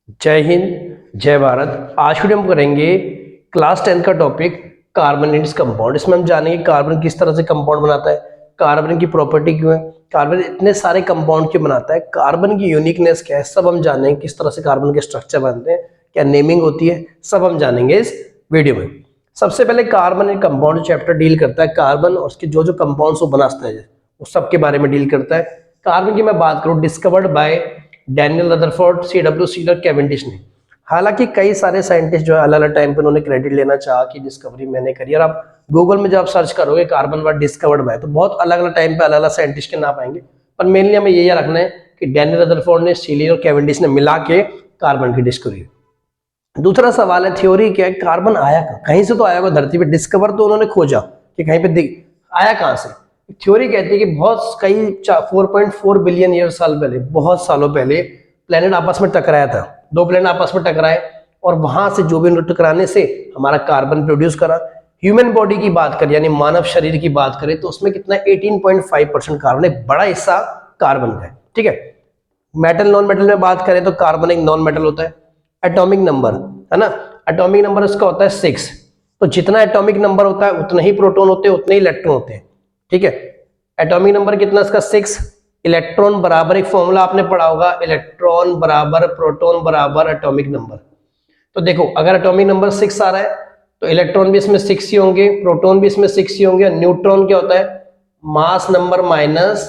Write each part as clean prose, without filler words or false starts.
जय हिंद, जय भारत। आज वीडियो हम करेंगे क्लास 10 का topic carbon and its compound. इसमें हम जानेंगे कार्बन किस तरह से कंपाउंड बनाता है, कार्बन की प्रॉपर्टी क्यों है, कार्बन इतने सारे कंपाउंड क्यों बनाता है, कार्बन की यूनिकनेस क्या है, सब हम जानेंगे। किस तरह से कार्बन के स्ट्रक्चर बनते हैं, क्या नेमिंग होती है, सब हम जानेंगे इस वीडियो में। सबसे पहले carbon and compound chapter deal करता है कार्बन और उसके जो जो कंपाउंड्स वो बनाता है वो सब के बारे में डील करता है। कार्बन की मैं बात करूं, discovered by Daniel Rutherford, C.W. Sealer, Cavendish ने। हालांकि कई सारे साइंटिस्ट जो है अलग अलग टाइम पे उन्होंने क्रेडिट लेना चाहा कि डिस्कवरी मैंने करी। और आप गूगल में जब आप सर्च करोगे कार्बन वाज डिस्कवर्ड बाय, तो बहुत अलग अलग टाइम पे अलग अलग साइंटिस्ट के नाम आएंगे, पर मेनली हमें ये याद रखना है कि डैनियल रदरफोर्ड ने, सीलर और कैवेंडिश ने मिला के कार्बन की डिस्कवरी। दूसरा सवाल है, थ्योरी क्या है, कार्बन आया कहीं से तो आया होगा धरती पे। डिस्कवर तो उन्होंने खोजा कि कहीं पे आया कहां से। थ्योरी कहती है कि बहुत कई 4.4 बिलियन ईयर साल पहले, बहुत सालों पहले प्लेनेट आपस में टकराया था। दो प्लेनेट आपस में टकराए और वहां से जो भी टकराने से हमारा कार्बन प्रोड्यूस करा। ह्यूमन बॉडी की बात करें, यानी मानव शरीर की बात करें, तो उसमें कितना 18.5% कार्बन, एक बड़ा हिस्सा कार्बन का है। ठीक है। मेटल नॉन मेटल में बात करें तो कार्बन एक नॉन मेटल होता है। एटॉमिक नंबर है ना, एटॉमिक नंबर उसका होता है 6। तो जितना एटॉमिक नंबर होता है उतने ही प्रोटॉन होते हैं, उतने ही इलेक्ट्रॉन होते हैं। ठीक है। एटॉमिक नंबर कितना इसका 6। इलेक्ट्रॉन बराबर, एक फॉर्मूला आपने पढ़ा होगा, इलेक्ट्रॉन बराबर प्रोटॉन बराबर एटॉमिक नंबर। तो देखो अगर एटॉमिक नंबर 6 आ रहा है तो इलेक्ट्रॉन भी इसमें 6 ही होंगे, प्रोटॉन भी इसमें 6 ही होंगे। न्यूट्रॉन क्या होता है, mass number minus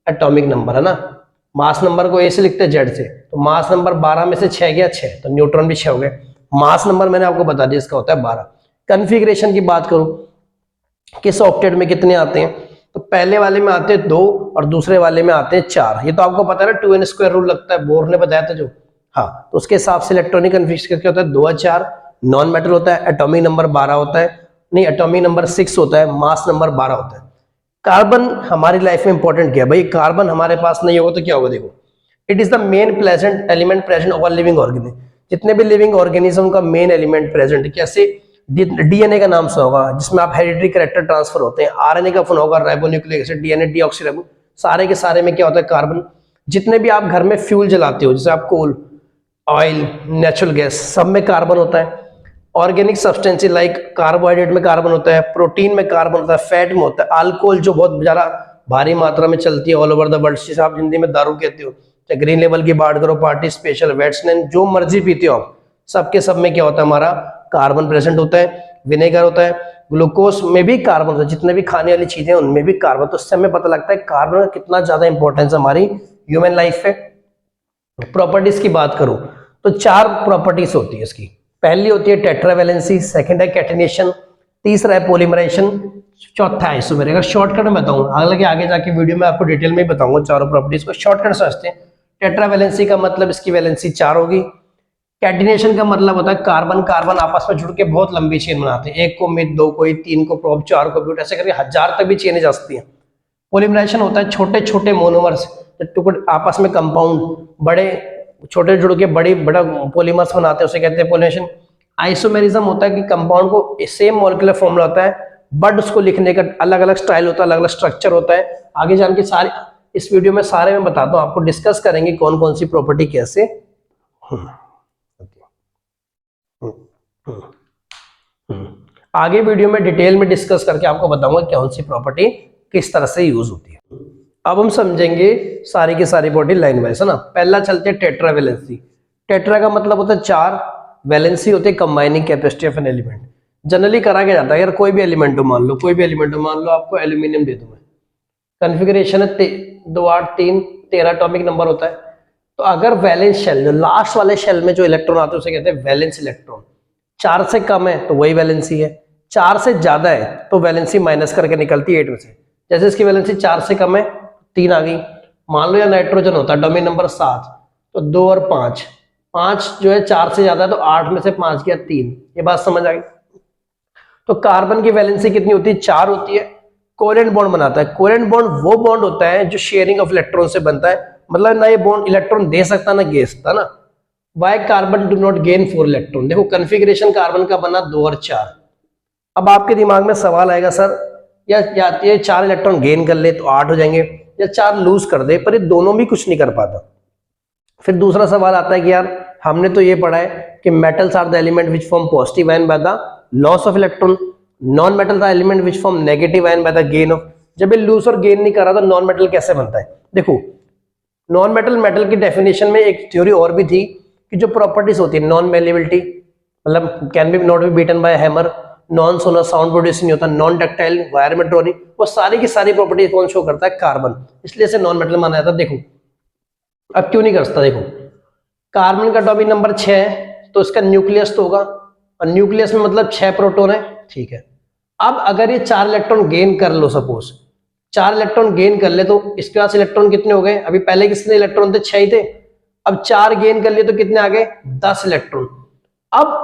atomic number, है ना। मास नंबर को ए से लिखते हैं जेड से, तो मास नंबर 12 में से 6 गया 6, तो न्यूट्रॉन भी 6 हो गए। मास नंबर मैंने आपको बता दिया इसका होता है 12। कॉन्फ़िगरेशन की बात करूं किस ऑक्टेट में कितने आते हैं, तो पहले वाले में आते हैं 2 और दूसरे वाले में आते हैं 4। ये तो आपको पता है ना, 2n² रूल लगता है, बोर ने बताया था जो। हाँ, तो उसके हिसाब से इलेक्ट्रॉनिक कॉन्फ़िगरेशन क्या होता है, 2 और 4। नॉन मेटल होता है, एटॉमिक नंबर 12 होता है, नहीं एटॉमिक नंबर 6 होता है, मास नंबर 12 होता है। कार्बन हमारी लाइफ में इंपॉर्टेंट क्या है भाई, कार्बन हमारे पास नहीं होगा तो क्या होगा, देखो it is the main present element present of living organism. जितने भी लिविंग ऑर्गेनिज्म का मेन एलिमेंट प्रेजेंट है। कैसे, डीएनए का नाम सुना होगा, जिसमें आप हेरिडिटरी कैरेक्टर ट्रांसफर होते हैं। आरएनए का सुना होगा, राइबोन्यूक्लिक एसिड, डीएनए डीऑक्सीराइबो। सारे के सारे में क्या होता है, कार्बन। जितने भी आप घर में फ्यूल जलाते हो, जैसे आप कोल, ऑयल, नेचुरल गैस, सब में कार्बन होता है। ऑर्गेनिक सब्सटेंस लाइक कार्बोहाइड्रेट में कार्बन होता है, प्रोटीन में कार्बन होता है, फैट में होता है, अल्कोहल जो बहुत ज्यादा भारी मात्रा में चलती है ऑल ओवर द वर्ल्ड, जिसे आप हिंदी में दारू कहते हो। चाहे ग्रीन लेवल की बात करो, पार्टी स्पेशल, वेट्सनैन, जो मर्जी पीते हो आप, सबके सब में क्या होता है, हमारा कार्बन प्रेजेंट होता है। विनेगर होता है, ग्लूकोज में भी कार्बन होता है, जितने भी खाने वाली चीजें उनमें भी कार्बन। तो इससे हमें पता लगता है कार्बन का कितना ज्यादा इंपॉर्टेंस हमारी ह्यूमन लाइफ में। प्रॉपर्टीज की बात करूं तो 4 प्रॉपर्टीज होती है इसकी। पहली होती है टेट्रावैलेंसी, सेकंड है कैटिनेशन, तीसरा है पॉलीमराइजेशन, चौथा है आइसोमेर। अगर शॉर्टकट में बताऊं, हालांकि आगे जाके वीडियो में आपको डिटेल में बताऊंगा चारों प्रॉपर्टीज को, शॉर्टकट समझते हैं। टेट्रावैलेंसी का मतलब इसकी वैलेंसी 4 होगी। कैटिनेशन का मतलब होता है कार्बन कार्बन आपस में जुड़ के बहुत लंबी चेन बनाते हैं, एक को मिड, 2 को 3 को प्रोप, 4 को ब्यूट, ऐसे करके 1000 तक भी चेनें जा सकती हैं। पॉलीमराइजेशन होता है छोटे छोटे मोनोमर्स, टुकड़े आपस में कंपाउंड बड़े छोटे जुड़ के बड़ा पॉलीमर्स बनाते हैं, उसे कहते हैं पॉलीमराइजेशन। आइसोमेरिज्म होता है कि कंपाउंड को सेम मॉलिक्यूलर फॉर्मूला होता है, बट उसको लिखने का अलग अलग स्टाइल होता है, अलग अलग स्ट्रक्चर होता है। आगे जान के सारे इस वीडियो में सारे मैं बताता हूँ आपको, डिस्कस करेंगे कौन कौन सी प्रॉपर्टी कैसे। आगे वीडियो में डिटेल में डिस्कस करके आपको बताऊंगा कौन सी प्रॉपर्टी किस तरह से यूज होती है। अब हम समझेंगे सारी की सारी प्रॉपर्टी लाइन वाइज, है ना। पहला चलते हैं टेट्रावैलेंसी। टेट्रा का मतलब होता है 4, वैलेंसी होती है combining capacity of an element. Generally करा क्या जाता है, अगर कोई भी एलिमेंट हो, मान लो कोई भी एलिमेंट हो, मान लो आपको एल्यूमिनियम दे दूं मैं, कॉन्फ़िगरेशन है 2 8 3 13 एटॉमिक नंबर होता है। तो अगर वैलेंस शेल, जो लास्ट वाले शेल में जो इलेक्ट्रॉन आते हैं उसे कहते हैं वैलेंस इलेक्ट्रॉन। 4 से कम है तो वही वैलेंसी है, 4 से ज्यादा है तो वैलेंसी माइनस करके निकलती है 8 में से। जैसे इसकी वैलेंसी 4 से कम है 3 आ गई। मान लो या नाइट्रोजन होता है एटॉमिक नंबर 7, तो 2 और 5, 5 जो है 4 से ज्यादा है तो 8 में से 5 गया 3। ये बात समझ आ गई। तो कार्बन की वैलेंसी कितनी होती है, 4 होती है। कोवेलेंट बॉन्ड बनाता है, कोवेलेंट बॉन्ड वो बॉन्ड होता है जो शेयरिंग ऑफ इलेक्ट्रॉन से बनता है, मतलब ना ये बॉन्ड इलेक्ट्रॉन दे सकता ना ले सकता ना। Why carbon do not gain 4 electron, देखो कॉन्फ़िगरेशन कार्बन का बना 2 और 4। अब आपके दिमाग में सवाल आएगा, सर या ये 4 इलेक्ट्रॉन गेन कर ले तो 8 हो जाएंगे, या 4 लूज कर दे, पर ये दोनों भी कुछ नहीं कर पाता। फिर दूसरा सवाल आता है कि यार हमने तो ये पढ़ा है कि metals are the element which form positive ion by the loss of electron, non metal the element which form negative ion by the gain of. जब ये लूज और गेन नहीं कर रहा तो नॉन मेटल कैसे बनता है? देखो नॉन मेटल मेटल की डेफिनेशन में एक थ्योरी और भी थी कि जो प्रॉपर्टीज होती है, नॉन मेलेबिलिटी मतलब can be not be beaten by hammer, non sonorous sound produce नहीं होता, नॉन डक्टाइल वायर में ड्रॉनिंग, वो सारी की सारी प्रॉपर्टीज कौन शो करता है? कार्बन, इसलिए इसे नॉन मेटल माना जाता है। देखो अब क्यों नहीं करता, देखो कार्बन का टॉपिक नंबर 6 है तो इसका न्यूक्लियस तो होगा, और न्यूक्लियस में मतलब 6 प्रोटॉन है, ठीक है। अब अगर ये 4 इलेक्ट्रॉन गेन कर लो, सपोज 4 इलेक्ट्रॉन गेन कर ले तो इसके पास इलेक्ट्रॉन कितने हो गए? अभी पहले कितने इलेक्ट्रॉन थे? 6 ही थे। अब 4 गेन कर लिए तो कितने आ गए? 10 इलेक्ट्रॉन। अब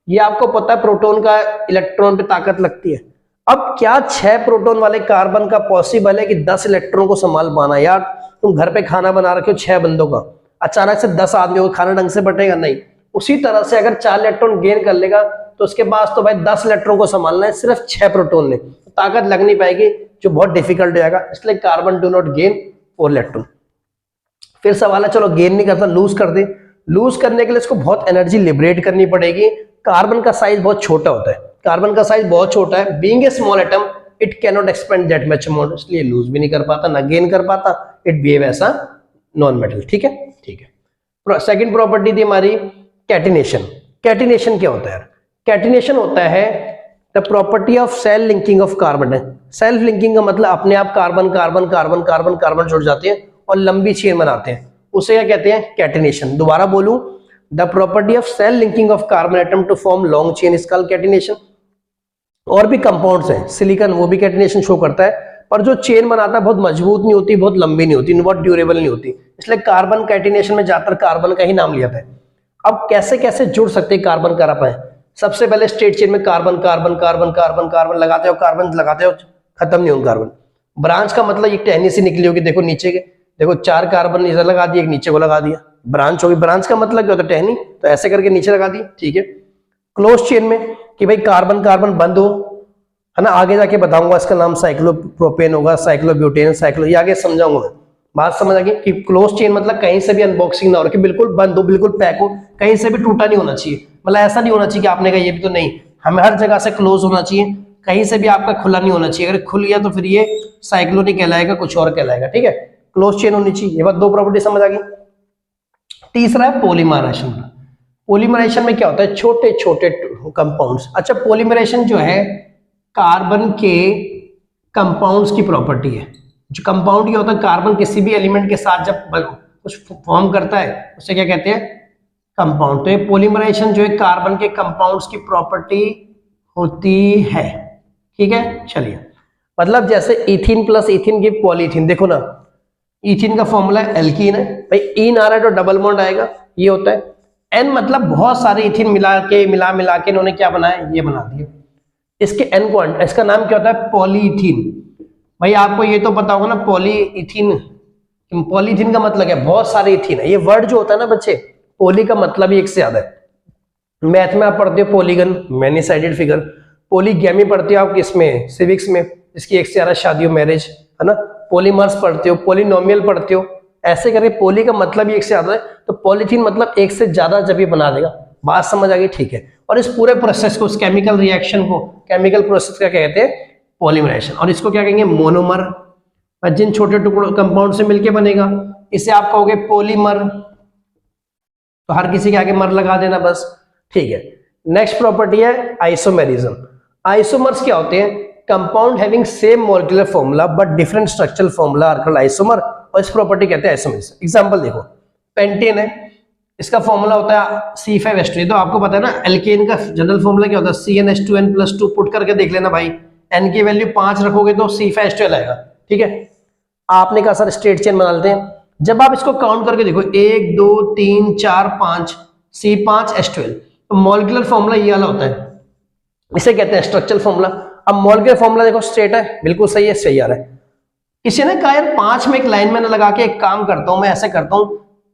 ये आपको पता है प्रोटॉन का इलेक्ट्रॉन पे ताकत लगती है। अब क्या 6 प्रोटॉन वाले कार्बन का पॉसिबल है कि 10 इलेक्ट्रॉन को संभाल पाना? यार तुम घर पे खाना बना रखे हो 6 बंदों का, अचानक से 10 आदमियों का खाना ढंग से बटेगा नहीं। उसी तरह से अगर 4 इलेक्ट्रॉन गेन कर लेगा तो उसके पास तो भाई 10 इलेक्ट्रॉन को संभालना है, सिर्फ 6 प्रोटॉन ने, ताकत लग नहीं पाएगी, जो बहुत डिफिकल्ट हो जाएगा। इसलिए carbon do not gain 4 electron. फिर सवाल है चलो गेन नहीं करता, लूज कर दे। लूज करने के लिए इसको बहुत एनर्जी लिबरेट करनी पड़ेगी। कार्बन का साइज बहुत छोटा होता है, कार्बन का साइज बहुत छोटा है, being a small atom it can not expand that much amount, इसलिए लूज भी नहीं कर पाता ना गेन कर पाता, it behave as a non metal. ठीक है, ठीक है। सेकंड प्रॉपर्टी थी हमारी कैटिनेशन। कैटिनेशन क्या होता है? कैटिनेशन होता है the property of self linking of carbon. Self linking का मतलब अपने आप carbon carbon carbon carbon carbon जुड़ जाते हैं और लंबी चेन बनाते हैं, उसे क्या कहते हैं? कैटिनेशन। दोबारा बोलूं, the property of self linking of carbon atom to form long chain is called catenation. और भी कंपाउंड्स हैं, सिलिकॉन, वो भी कैटिनेशन शो करता है, पर जो चेन बनाता है बहुत मजबूत नहीं होती, बहुत लंबी नहीं होती, बहुत ड्यूरेबल नहीं होती, इसलिए कार्बन कैटिनेशन में ज्यादातर कार्बन का ही नाम लिया था। अब कैसे कैसे जुड़ सकते हैं कार्बन कार्बन? सबसे पहले स्ट्रेट चेन में carbon carbon carbon carbon carbon लगाते हो, कार्बन लगाते हो, खत्म नहीं होगा कार्बन। ब्रांच का मतलब एक टहनी से निकली होगी, देखो नीचे के, देखो 4 कार्बन इधर लगा दिए, एक नीचे को लगा दिया, ब्रांच होगी। ब्रांच का मतलब क्या होता है? टहनी, तो ऐसे करके नीचे लगा दी, ठीक है। क्लोज चेन में कि भाई कार्बन कार्बन बंद हो, है ना, आगे जाके बताऊंगा, इसका नाम साइक्लोप्रोपेन होगा, साइक्लोब्यूटेन, ये आगे समझाऊंगा मैं। बात समझ आ गई कि क्लोज चेन मतलब कहीं से भी अनबॉक्सिंग ना हो, कि बिल्कुल बंद हो, बिल्कुल पैक हो, कहीं से भी टूटा नहीं होना चाहिए। मतलब ऐसा नहीं होना चाहिए कि आपने कहा ये भी तो नहीं, हमें हर जगह से क्लोज होना चाहिए, कहीं से भी आपका खुला नहीं होना चाहिए। अगर खुल गया तो फिर ये साइक्लो नहीं कहलाएगा, कुछ और कहलाएगा, ठीक है। क्लोज चेन होनी चाहिए। ये बात 2 प्रॉपर्टी समझ आ गई। तीसरा है पॉलीमराइजेशन। पॉलीमराइजेशन में क्या होता है? छोटे छोटे कंपाउंड्स। अच्छा, पॉलीमराइजेशन जो है कार्बन के कंपाउंड्स की प्रॉपर्टी है। जो कंपाउंड क्या होता है? कार्बन किसी भी एलिमेंट के साथ जब कुछ फॉर्म करता है उसे क्या कहते हैं? कंपाउंड। तो ये पॉलीमराइजेशन जो है कार्बन के कंपाउंड्स की प्रॉपर्टी होती है, ठीक है। चलिए, मतलब जैसे इथीन प्लस इथीन की पॉलीथीन, देखो ना, इथीन का फॉर्मूला एल्कीन है भाई, इन आ रहा है तो डबल बॉन्ड आएगा, ये होता है एन, मतलब बहुत सारे इथीन मिला के इन्होंने क्या बनाया? ये बना दिया। इसके एन पॉइंट, इसका नाम क्या होता है? पॉलीइथीन। भाई आपको ये तो पता होगा ना, पॉलीइथीन, पॉलीथीन का मतलब है बहुत सारे इथीन है। ये वर्ड जो होता है ना बच्चे, पॉली का मतलब ही एक से ज्यादा है। मैथ में आप पढ़ते हो polygon, many sided figure, polygamy पढ़ते हो आप किसमें? सिविक्स में, इसकी एक से ज्यादा शादियों, मैरिज, है ना। पॉलीमर्स पढ़ते हो, पॉलिनोमियल पढ़ते हो, ऐसे करके पॉली का मतलब ही एक से ज्यादा है, तो पॉलीथीन मतलब एक से ज्यादा जब ये बना देगा। बात समझ आ गई, ठीक है। और इस पूरे प्रोसेस को, उस केमिकल रिएक्शन को, केमिकल प्रोसेस का कहते हैं पॉलीमराइजेशन। और इसको क्या कहेंगे? मोनोमर। जिन छोटे टुकड़ों कंपाउंड से मिलके बनेगा, इसे आप कहोगे पॉलीमर। तो हर किसी के आगे मर लगा देना बस, ठीक है। नेक्स्ट प्रॉपर्टी है आइसोमेरिज्म। आइसोमर्स क्या होते हैं? Compound having same molecular formula but different structural formula are called isomer, और इस प्रॉपर्टी कहते हैं आइसोमेरिज्म। एग्जांपल देखो, पेंटेन है, इसका फॉर्मूला होता है C5H2। तो आपको पता है ना एल्केन का जनरल फॉर्मूला क्या होता है? CnH2n+2। पुट करके देख लेना भाई, n की वैल्यू 5 रखोगे तो C5H12 आएगा, ठीक है। आपने कहा सर स्ट्रेट चेन बना लेते हैं, जब आप इसको काउंट करके देखो 1 2 3 4 5 C5H12, तो मॉलिक्यूलर फॉर्मूला ये वाला होता है, इसे कहते हैं स्ट्रक्चरल फॉर्मूला। अब मॉलिक्यूलर फॉर्मूला देखो स्ट्रेट है, बिल्कुल सही है, सही आ रहा है। किसी ने कहा यार 5 में एक लाइन में लगा के एक काम करता हूं, मैं ऐसे करता हूं,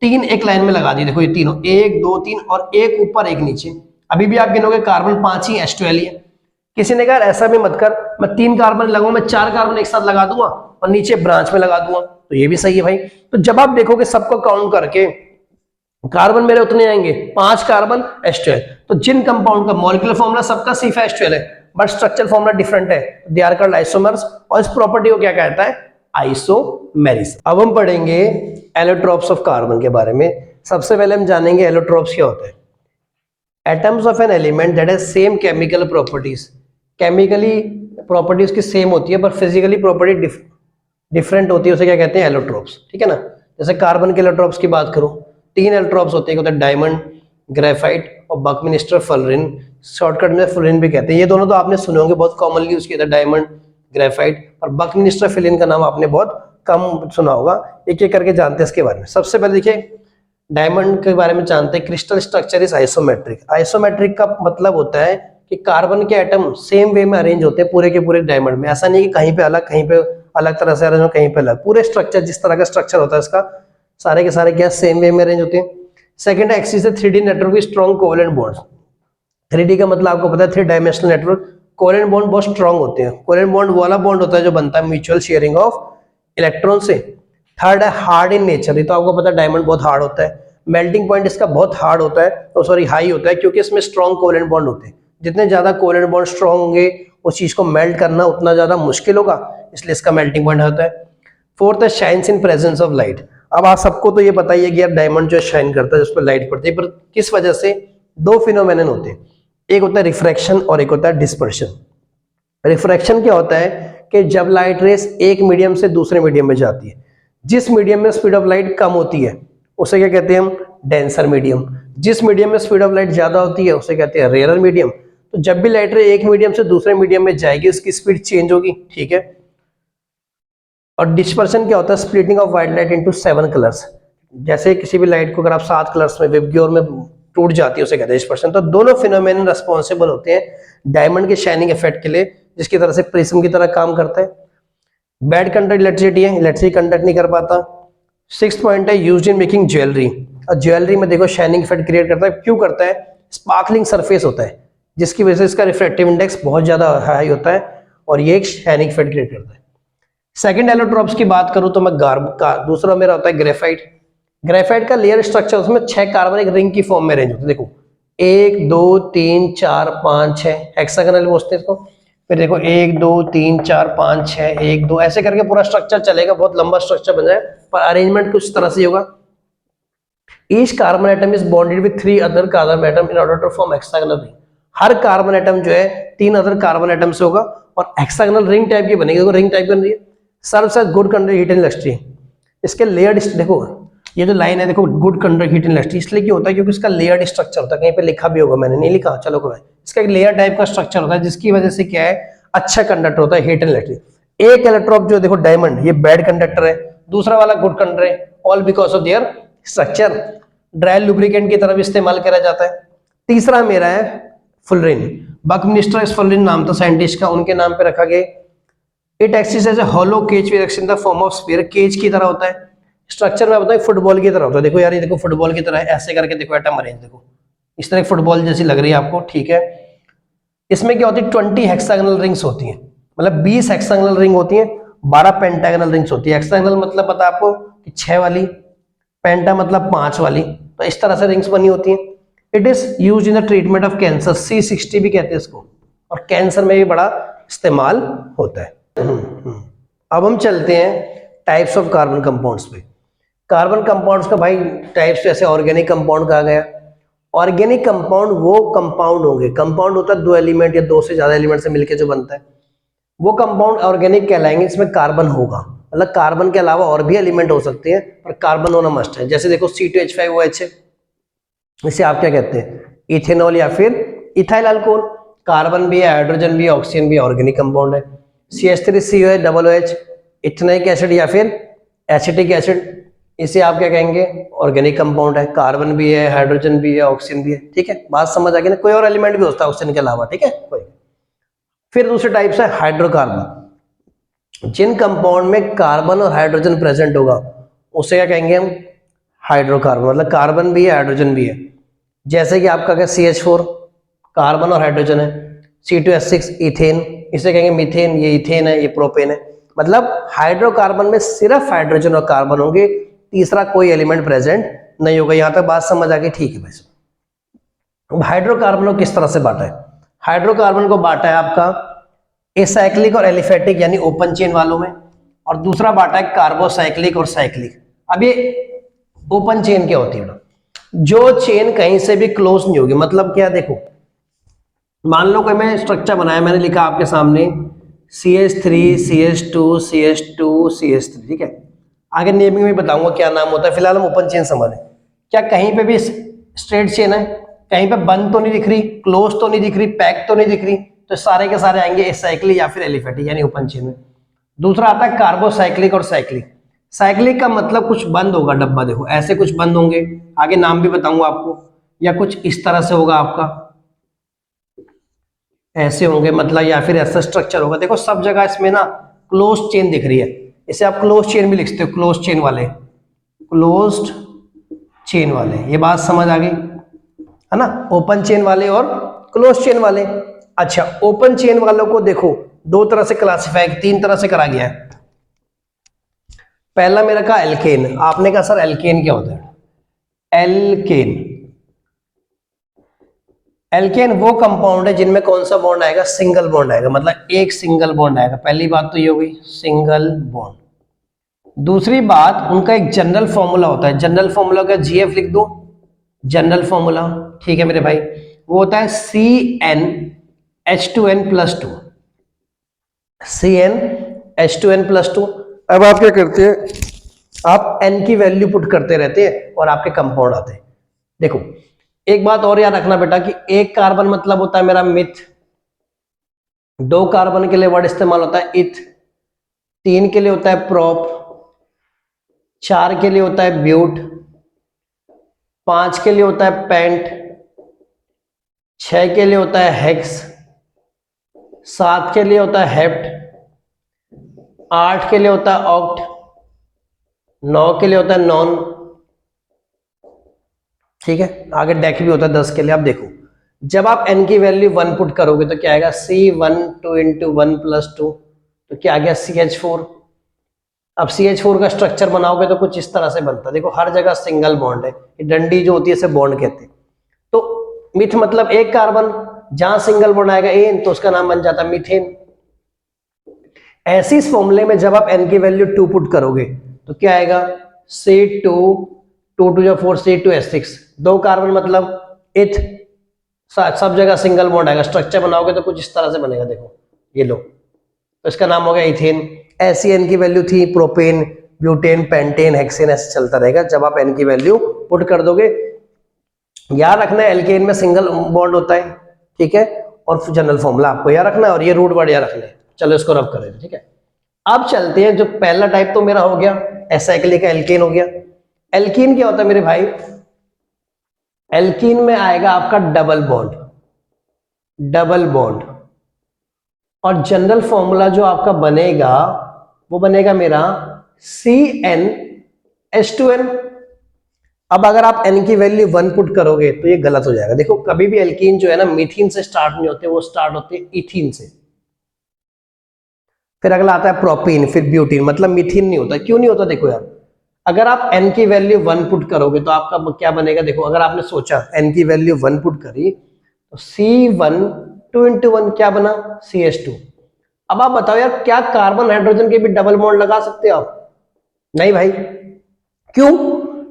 3 एक लाइन में लगा दी, देखो ये तीनों, 1 2 3 और एक ऊपर एक नीचे। अभी भी आप गिनोगे कार्बन 5 ही, H12 ही है। किसी ने कहा ऐसा भी मत कर, मैं 3 कार्बन लगाऊंगा, मैं 4 कार्बन एक साथ लगा दूंगा और नीचे ब्रांच में लगा दूंगा, तो ये भी सही है भाई। तो जब आप देखोगे सबको काउंट करके कार्बन मेरे उतने आएंगे 5 कार्बन H12। तो जिन कंपाउंड का मॉलिक्यूलर फॉर्मूला सबका C5H12 है बट स्ट्रक्चर फॉर्मूला डिफरेंट है, दे आर कॉल्ड आइसोमर्स, और इस प्रॉपर्टी को क्या कहता है, आइसोमेरिज्म। अब हम पढ़ेंगे एलोट्रॉप्स ऑफ कार्बन के बारे में। सबसे पहले हम जानेंगे एलोट्रॉप्स क्या होता है। Atoms of an element that has same chemical properties, chemically properties की सेम होती है पर फिजिकली प्रॉपर्टी डिफरेंट होती है, उसे क्या कहते हैं, एलोट्रॉप्स। ठीक है ना। जैसे कार्बन के एलोट्रॉप्स की बात करूं, 3 एलोट्रॉप्स होते हैं, डायमंड, ग्रेफाइट और बकमिस्टर फुलरिन, शॉर्टकट में फुलरिन भी कहते हैं। ये दोनों तो आपने सुने होंगे, बहुत कॉमनली यूज किया था, डायमंड, ग्रेफाइट। और बकमिस्टर फुलरिन का नाम आपने बहुत कम सुना होगा। एक एक करके जानते हैं इसके बारे में। सबसे पहले देखिए डायमंड के बारे में जानते हैं। Crystal structure is isometric. Isometric का मतलब होता है कि कार्बन के एटम सेम वे में अरेंज होते हैं पूरे के पूरे डायमंड में। ऐसा नहीं कि कहीं पे अलग, कहीं पे अलग तरह से अरेंज, कहीं पे अलग। पूरे स्ट्रक्चर, जिस तरह का स्ट्रक्चर होता है इसका, सारे के सारे क्या सेम वे में अरेंज होते हैं। सेकंड है axis 3D network with strong covalent bonds. 3D का मतलब आपको पता है 3 डायमेंशनल नेटवर्क। कोवेलेंट बॉन्ड बहुत स्ट्रॉन्ग होते हैं। कोवेलेंट बॉन्ड वाला बॉन्ड होता है जो बनता है म्यूचुअल शेयरिंग ऑफ इलेक्ट्रॉन से। थर्ड है हार्ड इन नेचर। ये तो आपको पता है डायमंड बहुत हार्ड होता है। मेल्टिंग पॉइंट इसका बहुत हार्ड होता है, तो सॉरी हाई होता है, क्योंकि इसमें स्ट्रॉन्ग कोवेलेंट बॉन्ड होते हैं। जितने ज्यादा कोवेलेंट बॉन्ड स्ट्रॉन्ग होंगे उस चीज को मेल्ट करना उतना ज्यादा मुश्किल होगा, इसलिए इसका मेल्टिंग पॉइंट होता है। फोर्थ है shines in presence of light. अब आप सबको तो ये पता ही है कि यार डायमंड जो शाइन करता है, जिस पर लाइट पड़ती है, पर किस वजह से, 2 फिनोमेनन होते हैं। एक होता है रिफ्रैक्शन और एक होता है डिस्पर्शन। रिफ्रैक्शन क्या होता है कि जब लाइट रेस एक मीडियम से दूसरे मीडियम में जाती है, जिस मीडियम में स्पीड ऑफ लाइट कम होती है उसे क्या कहते हैं हम, डेंसर मीडियम। जिस मीडियम में स्पीड ऑफ लाइट ज्यादा होती है उसे कहते हैं रेयर मीडियम। तो जब भी लाइट रे एक मीडियम से दूसरे मीडियम में जाएगी उसकी स्पीड चेंज होगी। ठीक है। और डिस्पर्शन क्या होता है, splitting of white light into 7 colours. जैसे किसी भी लाइट को अगर आप 7 कलर्स में विबग्योर में टूट जाती है उसे कहते हैं डिस्पर्शन। तो दोनों फिनोमेनन रिस्पांसिबल होते हैं डायमंड के शाइनिंग इफेक्ट के लिए, जिसकी तरह से प्रिज्म की तरह काम करता है। बैड कंडक्ट इलेक्ट्रिसिटी है, इलेक्ट्रिसिटी कंडक्ट नहीं कर पाता। 6th पॉइंट है यूज्ड इन मेकिंग ज्वेलरी। और ज्वेलरी में देखो शाइनिंग इफेक्ट क्रिएट करता है। क्यों करता है, स्पार्कलिंग सरफेस होता है जिसकी वजह से इसका रिफ्रैक्टिव इंडेक्स बहुत ज्यादा हाई होता है और ये एक शाइनिंग इफेक्ट क्रिएट करता है। सेकंड एलोट्रॉप्स की बात करूं तो मैं दूसरा मेरा होता है ग्रेफाइट। ग्रेफाइट का लेयर स्ट्रक्चर, उसमें 6 कार्बन एक रिंग की फॉर्म में अरेंज होते हैं। देखो 1 2 3 4 5 6 हेक्सागोनल बोलते हैं इसको। फिर देखो 1 2 3 4 5 6 1 2 ऐसे करके पूरा स्ट्रक्चर चलेगा, बहुत लंबा स्ट्रक्चर बन जाए, पर अरेंजमेंट कुछ तरह से होगा। Each carbon atom is bonded with 3 other carbon atom in order to form hexagonal ring. हर कार्बन एटम जो है 3 अदर कार्बन एटम से होगा और हेक्सागोनल रिंग टाइप की बनेगी। रिंग टाइप बन रही है। Serves as good conductor heat and electricity. इसके लेयर्ड, देखो ये जो लाइन है देखो, good conductor heat and electricity, इसलिए क्यों होता है, क्योंकि इसका लेयर्ड स्ट्रक्चर होता है। कहीं पे लिखा भी होगा, मैंने नहीं लिखा, चलो कोई, इसका एक लेयर टाइप का स्ट्रक्चर होता है जिसकी वजह से क्या है, अच्छा कंडक्टर होता है हीट एंड इलेक्ट्रिसिटी। एक इलेक्ट्रोप जो देखो डायमंड, ये बैड कंडक्टर है, दूसरा वाला गुड कंडक्टर है, all because of their structure. Dry lubricant की तरफ इस्तेमाल करा जाता है। तीसरा मेरा है फुलरिन। बकमिस्टर फुलरिन नाम था साइंटिस्ट का, उनके नाम पे रखा गया। It exist as a hollow cage within the form of sphere. Cage की तरह होता है स्ट्रक्चर में, बताओ फुटबॉल की तरह होता है। देखो यार ये देखो फुटबॉल की तरह है, ऐसे करके देखो एटम अरेंज, देखो इस तरह फुटबॉल जैसी लग रही है आपको। ठीक है। इसमें क्या होती है, 20 हेक्सागोनल रिंग्स होती हैं, मतलब 20 हेक्सागोनल रिंग होती हैं, 12 पेंटागोनल रिंग्स होती है। हेक्सागोनल मतलब पता आपको कि 6 वाली, पेंटा मतलब 5 वाली, तो इस तरह से रिंग्स बनी होती हैं। It is use in the treatment of cancer, C60 भी कहते हैं इसको, और कैंसर में भी बड़ा इस्तेमाल होता है। अब हम चलते हैं टाइप्स ऑफ कार्बन कंपाउंड्स पे। कार्बन कंपाउंड्स का भाई टाइप्स, जैसे ऑर्गेनिक कंपाउंड कहा गया। ऑर्गेनिक कंपाउंड वो कंपाउंड होंगे, कंपाउंड होता है 2 एलिमेंट या 2 से ज्यादा एलिमेंट से मिलकर जो बनता है, वो कंपाउंड ऑर्गेनिक कहलाएंगे। इसमें कार्बन होगा, मतलब कार्बन के अलावा और भी एलिमेंट हो सकते हैं, पर कार्बन होना मस्ट है। जैसे देखो C2H5OH है, इसे आप क्या कहते हैं, इथेनॉल या फिर इथाइल अल्कोहल। कार्बन भी है, हाइड्रोजन भी है, ऑक्सीजन भी, ऑर्गेनिक कंपाउंड है। CH3COOH इथेनोइक एसिड या फिर एसिटिक एसिड, इसे आप क्या कहेंगे, ऑर्गेनिक कंपाउंड है। कार्बन भी है, हाइड्रोजन भी है, ऑक्सीजन भी है। ठीक है, बात समझ आ गई ना। कोई और एलिमेंट भी होता है ऑक्सीजन के अलावा। ठीक है, कोई। फिर दूसरे टाइप्स है हाइड्रोकार्बन। जिन कंपाउंड में कार्बन और हाइड्रोजन प्रेजेंट होगा उसे क्या कहेंगे हम, हाइड्रोकार्बन, मतलब कार्बन भी है, हाइड्रोजन भी है। जैसे कि आपका क्या CH4 कार्बन और हाइड्रोजन है, C2H6 इथेन, इसे कहेंगे मीथेन, ये इथेन है, ये प्रोपेन है। मतलब हाइड्रोकार्बन में सिर्फ हाइड्रोजन और कार्बन होंगे, तीसरा कोई एलिमेंट प्रेजेंट नहीं होगा। यहां तक बात समझ आ गई, ठीक है भाई। हाइड्रोकार्बन को किस तरह से बांटा है? हाइड्रोकार्बन को बांटा है आपका एसाइक्लिक और एलिफेटिक यानी ओपन चेन वालों में, और दूसरा बांटा है कार्बोसाइक्लिक और साइक्लिक। अब ये ओपन चेन क्या होती है? जो चेन कहीं से भी क्लोज नहीं होगी। मतलब क्या, देखो मान लो कि मैं स्ट्रक्चर बनाया, मैंने लिखा आपके सामने CH3 CH2 CH2 CH3, ठीक है। आगे नेमिंग में बताऊंगा क्या नाम होता है, फिलहाल हम ओपन चेन समझें। क्या कहीं पे भी स्ट्रेट चेन है? कहीं पे बंद तो नहीं दिख रही, क्लोज तो नहीं दिख रही, पैक तो नहीं दिख रही, तो सारे के सारे आएंगे एसाइक्लिक या फिर एलिफेटिक यानी ओपन चेन में। दूसरा आता है कार्बोसाइक्लिक और साइक्लिक। साइक्लिक का मतलब कुछ बंद होगा डब्बा, देखो ऐसे कुछ बंद होंगे, आगे नाम भी बताऊंगा आपको, या कुछ इस तरह से होगा आपका, ऐसे होंगे मतलब, या फिर ऐसा स्ट्रक्चर होगा। देखो सब जगह इसमें ना क्लोज चेन दिख रही है, इसे आप क्लोज चेन भी लिखते हो, क्लोज चेन वाले, क्लोज्ड चेन वाले। ये बात समझ आ गई है ना, ओपन चेन वाले और क्लोज चेन वाले। अच्छा, ओपन चेन वालों को देखो दो तरह से क्लासिफाई, तीन तरह से करा गया है। पहला मेरा कहा एल्केन, आपने कहा सर एल्केन क्या होता है? एल्केन, एल्केन वो कंपाउंड है जिनमें कौन सा बॉन्ड आएगा? सिंगल बॉन्ड आएगा, मतलब एक सिंगल बॉन्ड आएगा। पहली बात तो ये हो गई सिंगल बॉन्ड। दूसरी बात, उनका एक जनरल फॉर्मूला होता है। जनरल फॉर्मूला का GF लिख दो, जनरल फॉर्मूला, ठीक है मेरे भाई। वो होता है CnH2n+2, CnH2n+2। अब आप क्या करते हैं, आप n की वैल्यू पुट करते रहते हैं और आपके कंपाउंड आते हैं। देखो एक बात और याद रखना बेटा कि एक कार्बन मतलब होता है मेरा मिथ, दो कार्बन के लिए वर्ड इस्तेमाल होता है इथ, तीन के लिए होता है प्रोप, चार के लिए होता है ब्यूट, पांच के लिए होता है पेंट, छह के लिए होता है हेक्स, सात के लिए होता है हेप्ट, आठ के लिए होता है ऑक्ट, नौ के लिए होता है नॉन, ठीक है। आगे डेक भी होता है 10 के लिए। आप देखो जब आप n की वैल्यू 1 पुट करोगे तो क्या आएगा? C12 × 1+2, तो क्या आ गया? CH4। अब CH4 का स्ट्रक्चर बनाओगे तो कुछ इस तरह से बनता है। देखो हर जगह सिंगल बॉन्ड है, ये डंडी जो होती है इसे बॉन्ड कहते हैं। तो मिथ मतलब एक कार्बन, जहां सिंगल बॉन्ड आएगा एन तो उसका नाम बन जाता है मीथेन। ऐसे इस फॉर्मूले में जब आप n की वैल्यू 2 पुट करोगे तो क्या आएगा? C2 2 2 4 C2H6, दो कार्बन मतलब इथ, सब जगह सिंगल बॉन्ड आएगा। स्ट्रक्चर बनाओगे तो कुछ इस तरह से बनेगा, देखो ये लो, तो इसका नाम हो गया इथेन। ऐसी n की वैल्यू थी प्रोपेन, ब्यूटेन, पेंटेन, हेक्सेन, ऐसे चलता रहेगा जब आप n की वैल्यू पुट कर दोगे। याद रखना है एल्केन में सिंगल बॉन्ड होता है, ठीक है, और जनरल फॉर्मूला आपको याद रखना है, और ये रूट वर्ड याद रखना है। चलो इसको रब करें, ठीक है। अब चलते हैं, जो पहला टाइप तो मेरा हो गया एसाइक्लिक का, एल्केन हो गया। एल्कीन क्या होता है मेरे भाई? एल्कीन में आएगा आपका डबल बॉन्ड, डबल बॉन्ड, और जनरल फॉर्मूला जो आपका बनेगा वो बनेगा मेरा CnH2n। अब अगर आप n की वैल्यू 1 पुट करोगे तो ये गलत हो जाएगा। देखो कभी भी एल्कीन जो है ना मीथीन से स्टार्ट नहीं होते, वो स्टार्ट होते हैं इथीन से। फिर अगला आता है प्रोपीन, फिर ब्यूटीन, मतलब मीथीन नहीं होता। क्यों नहीं होता? देखो यार, अगर आप n की वैल्यू 1 पुट करोगे तो आपका क्या बनेगा? देखो अगर आपने सोचा n की वैल्यू 1 पुट करी तो C1 2 × 1 क्या बना? CH2। अब आप बताओ यार, क्या कार्बन हाइड्रोजन के भी डबल बॉन्ड लगा सकते हो आप? नहीं भाई। क्यों?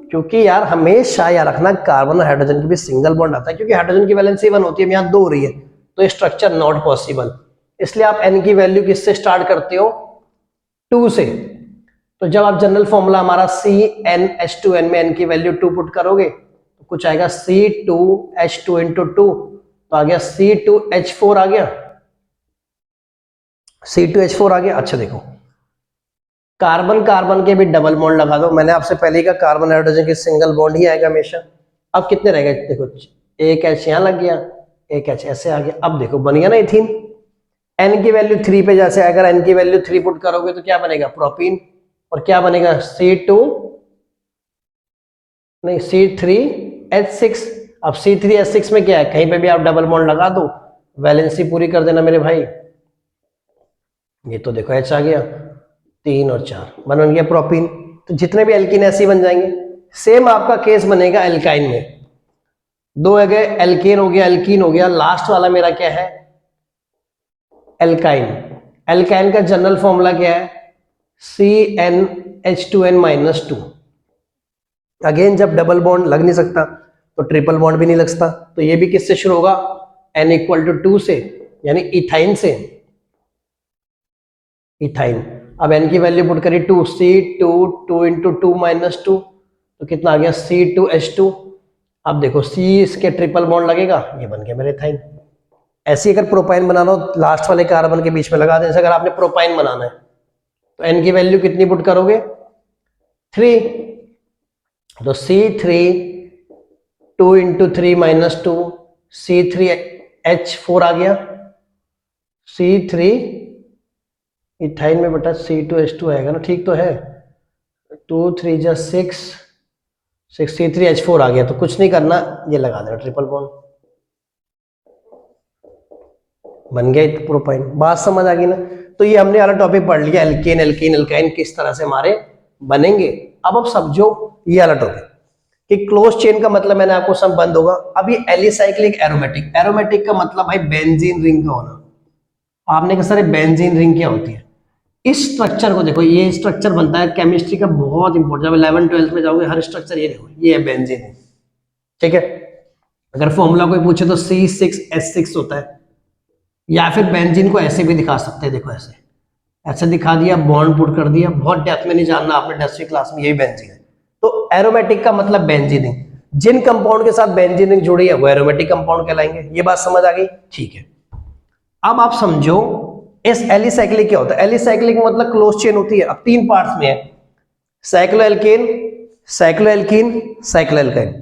क्योंकि यार हमेशा याद रखना कार्बन और हाइड्रोजन की भी सिंगल बॉन्ड आता है, क्योंकि हाइड्रोजन की वैलेंसी 1 होती है, यहाँ 2 हो रही है, तो ये स्ट्रक्चर नॉट पॉसिबल। इसलिए आप n की वैल्यू किससे स्टार्ट करते हो? 2 से। तो जब आप जनरल फॉर्मूला हमारा CnH2n में n की वैल्यू 2 पुट करोगे तो कुछ आएगा C2H2 × 2, तो आ गया C2H4 आ गया, C2H4 आ गया। अच्छा देखो, कार्बन कार्बन के भी डबल बॉन्ड लगा दो। मैंने आपसे पहले ही कहा कार्बन हाइड्रोजन की सिंगल बॉन्ड ही आएगा हमेशा। अब कितने रह गए? देखो एक H यहाँ लग गया, एक H ऐसे आ गया। अब देखो बन गया ना इथीन। n की वैल्यू 3 पे जैसे अगर n की वैल्यू 3 पुट करोगे तो क्या बनेगा? प्रोपीन। और क्या बनेगा? C2 नहीं C3H6। अब C3H6 में क्या है? कहीं पे भी आप डबल बॉन्ड लगा दो, वैलेंसी पूरी कर देना मेरे भाई। ये तो देखो H आ गया, 3 और 4 बन गया प्रोपीन। तो जितने भी एल्कीन ऐसे बन जाएंगे। सेम आपका केस बनेगा एल्काइन में, दो है गए, एल्केन हो गया, एल्कीन हो गया, लास्ट वाला मेरा क्या है, एल्काइन। एल्काइन का जनरल फॉर्मूला क्या है, CnH2n-2। अगेन जब डबल बॉन्ड लग नहीं सकता तो ट्रिपल बॉन्ड भी नहीं लगता, तो ये भी किससे शुरू होगा, N=2 से, यानी इथाइन से, इथाइन। अब n की वैल्यू पुट करी 2, C2 2 × 2 - 2, तो कितना आ गया, C2H2। अब देखो C इसके ट्रिपल बॉन्ड लगेगा, ये बन गया मेरे इथाइन। ऐसे अगर प्रोपाइन बनाना हो लास्ट वाले कार्बन के बीच में लगा दें, जैसे अगर आपने प्रोपाइन बनाना है तो n की वैल्यू कितनी पुट करोगे, 3, तो C3 2 × 3 - 2, C3H4 आ गया, C3 इथाइन में बेटा C2H2 आएगा ना, ठीक तो है, 2 3 जा 6 C3H4 आ गया, तो कुछ नहीं करना, ये लगा देना ट्रिपल बॉन्ड, बन गया प्रोपाइन। बात समझ आ गई ना। तो ये हमने वाला टॉपिक पढ़ लिया, एल्केन एल्कीन एल्काइन किस तरह से हमारे बनेंगे। अब समझो ये वाला टॉपिक कि क्लोज चेन का मतलब मैंने आपको सब बंद होगा। अब ये एलिसाइक्लिक एरोमेटिक, एरोमेटिक का मतलब भाई बेंजीन रिंग का होना। आपने कहा सर बेंजीन रिंग क्या होती है, इस स्ट्रक्चर को देखो, ये स्ट्रक्चर बनता है केमिस्ट्री का बहुत इंपॉर्टेंट, जब 11 12 में जाओगे हर स्ट्रक्चर ये देखो, ये है बेंजीन रिंग, ठीक है। अगर फॉर्मूला कोई पूछे तो C6H6 होता है, या फिर बेंजीन को ऐसे भी दिखा सकते हैं, देखो ऐसे ऐसे दिखा दिया, बॉन्ड पुट कर दिया, बहुत डेप्थ में नहीं जानना आपने, 10वीं क्लास में यही बेंजीन है। तो एरोमेटिक का मतलब बेंजीन रिंग, जिन कंपाउंड के साथ बेंजीन रिंग जुड़ी है वो एरोमेटिक कंपाउंड कहलाएंगे। ये बात समझ आ गई, ठीक है। अब आप समझो इस एलिसाइक्लिक क्या होता है, एलिसाइक्लिक मतलब क्लोज चेन होती है। अब 3 पार्ट्स में है, साइक्लोएल्केन, साइक्लोएल्कीन, साइक्लोएल्काइन।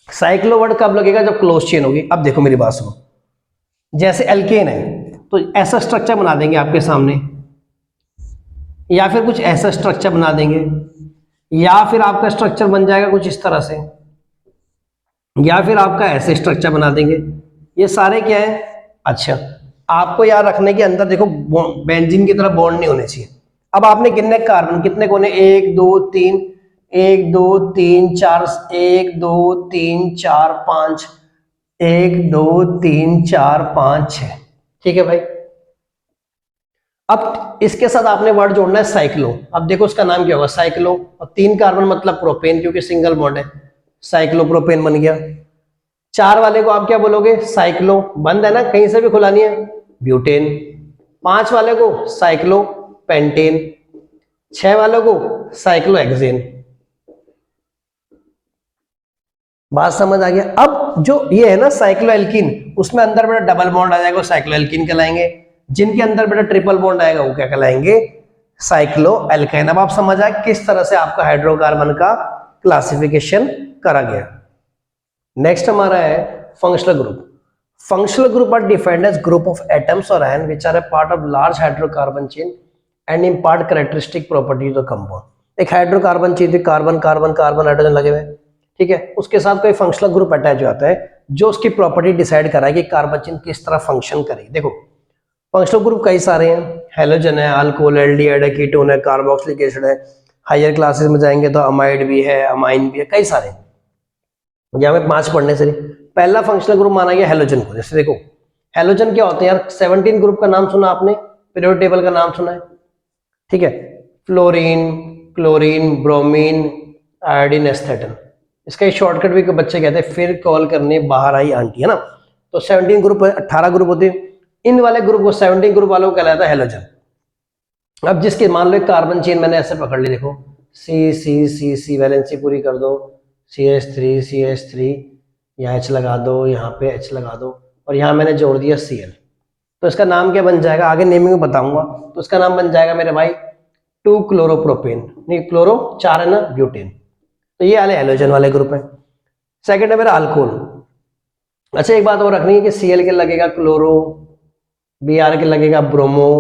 साइक्लो वर्ड कब लगेगा, जब क्लोज चेन होगी। अब देखो मेरी बात सुनो, जैसे एल्केन है तो ऐसा स्ट्रक्चर बना देंगे आपके सामने, या फिर कुछ ऐसा स्ट्रक्चर बना देंगे, या फिर आपका स्ट्रक्चर बन जाएगा कुछ इस तरह से, या फिर आपका ऐसे स्ट्रक्चर बना देंगे। ये सारे क्या है, अच्छा आपको याद रखने के अंदर देखो बेंजीन की तरह बॉन्ड नहीं होने चाहिए। अब आपने कितने कार्बन, कितने कोने, 1 2 3, 1 2 3 4, 1 2 3 4 5, 1 2 3 4 5 6, ठीक है भाई। अब इसके साथ आपने वर्ड जोड़ना है साइक्लो। अब देखो उसका नाम क्या होगा, साइक्लो, और 3 कार्बन मतलब प्रोपेन, क्योंकि सिंगल बॉन्ड है, साइक्लोप्रोपेन बन गया। 4 वाले को आप क्या बोलोगे, साइक्लो, बंद है ना, कहीं से भी खुला नहीं है, ब्यूटेन। 5 वाले को साइक्लो पेंटेन, 6 वालों को साइक्लो हेक्सेन। बात समझ आ गया। अब जो ये है ना साइक्लो एल्कीन, उसमें अंदर बेटा डबल बॉन्ड आ जाएगा, साइक्लो एल्कीन कहलाएंगे। जिनके अंदर बेटा ट्रिपल बॉन्ड आएगा वो क्या कहलाएंगे, साइक्लो एल्काइन। अब आप समझ आए किस तरह से आपका हाइड्रोकार्बन का क्लासिफिकेशन करा गया। नेक्स्ट हमारा है functional group. Functional group are defined as group of atoms और आयन which are a part of large hydrocarbon chain and impart characteristic properties of compound. एक hydrocarbon chain, carbon carbon carbon hydrogen लगे हुए, ठीक है, उसके साथ कोई फंक्शनल ग्रुप अटैच हो जाता है जो उसकी प्रॉपर्टी डिसाइड कराए कि कार्बन चेन किस तरह फंक्शन करेगी। देखो फंक्शनल ग्रुप कई सारे हैं, हेलोजन है, अल्कोहल, एल्डिहाइड है, कीटोन है, कार्बोक्सिलिक एसिड है। हायर क्लासेस में जाएंगे तो अमाइड भी है, अमाइन भी है, कई सारे। यहाँ में 5 पढ़ने से नहीं। पहला फंक्शनल ग्रुप माना गया हेलोजन को। जैसे देखो हेलोजन क्या होते हैं यार, 17 ग्रुप का नाम सुना आपने, पीरियोडिक टेबल का नाम सुना है, ठीक है, फ्लोरीन, क्लोरीन, ब्रोमीन, आयोडीन, एस्थेटन। इसका शॉर्टकट भी बच्चे कहते हैं फिर कॉल करने बाहर आई आंटी, है ना। तो 17 ग्रुप है, 18 ग्रुप होते हैं। इन वाले ग्रुप को 17 ग्रुप वालों को कहलाता है हेलोजन। अब जिसके मान लो कार्बन चेन मैंने ऐसे पकड़ ली, देखो सी सी सी सी, वैलेंसी पूरी कर दो, CH3 यहाँ H लगा दो, यहाँ पे H लगा दो, और यहाँ मैंने जोड़ दिया Cl। तो इसका नाम क्या बन जाएगा, आगे नेमिंग में बताऊंगा। तो इसका नाम बन जाएगा मेरे भाई 2 क्लोरोप्रोपेन, नहीं क्लोरो 4 है ना, ब्यूटेन। तो ये वाले हेलोजन वाले ग्रुप है। सेकंड है मेरा अल्कोहल। अच्छा एक बात और रखनी है कि Cl के लगेगा क्लोरो, Br के लगेगा ब्रोमो,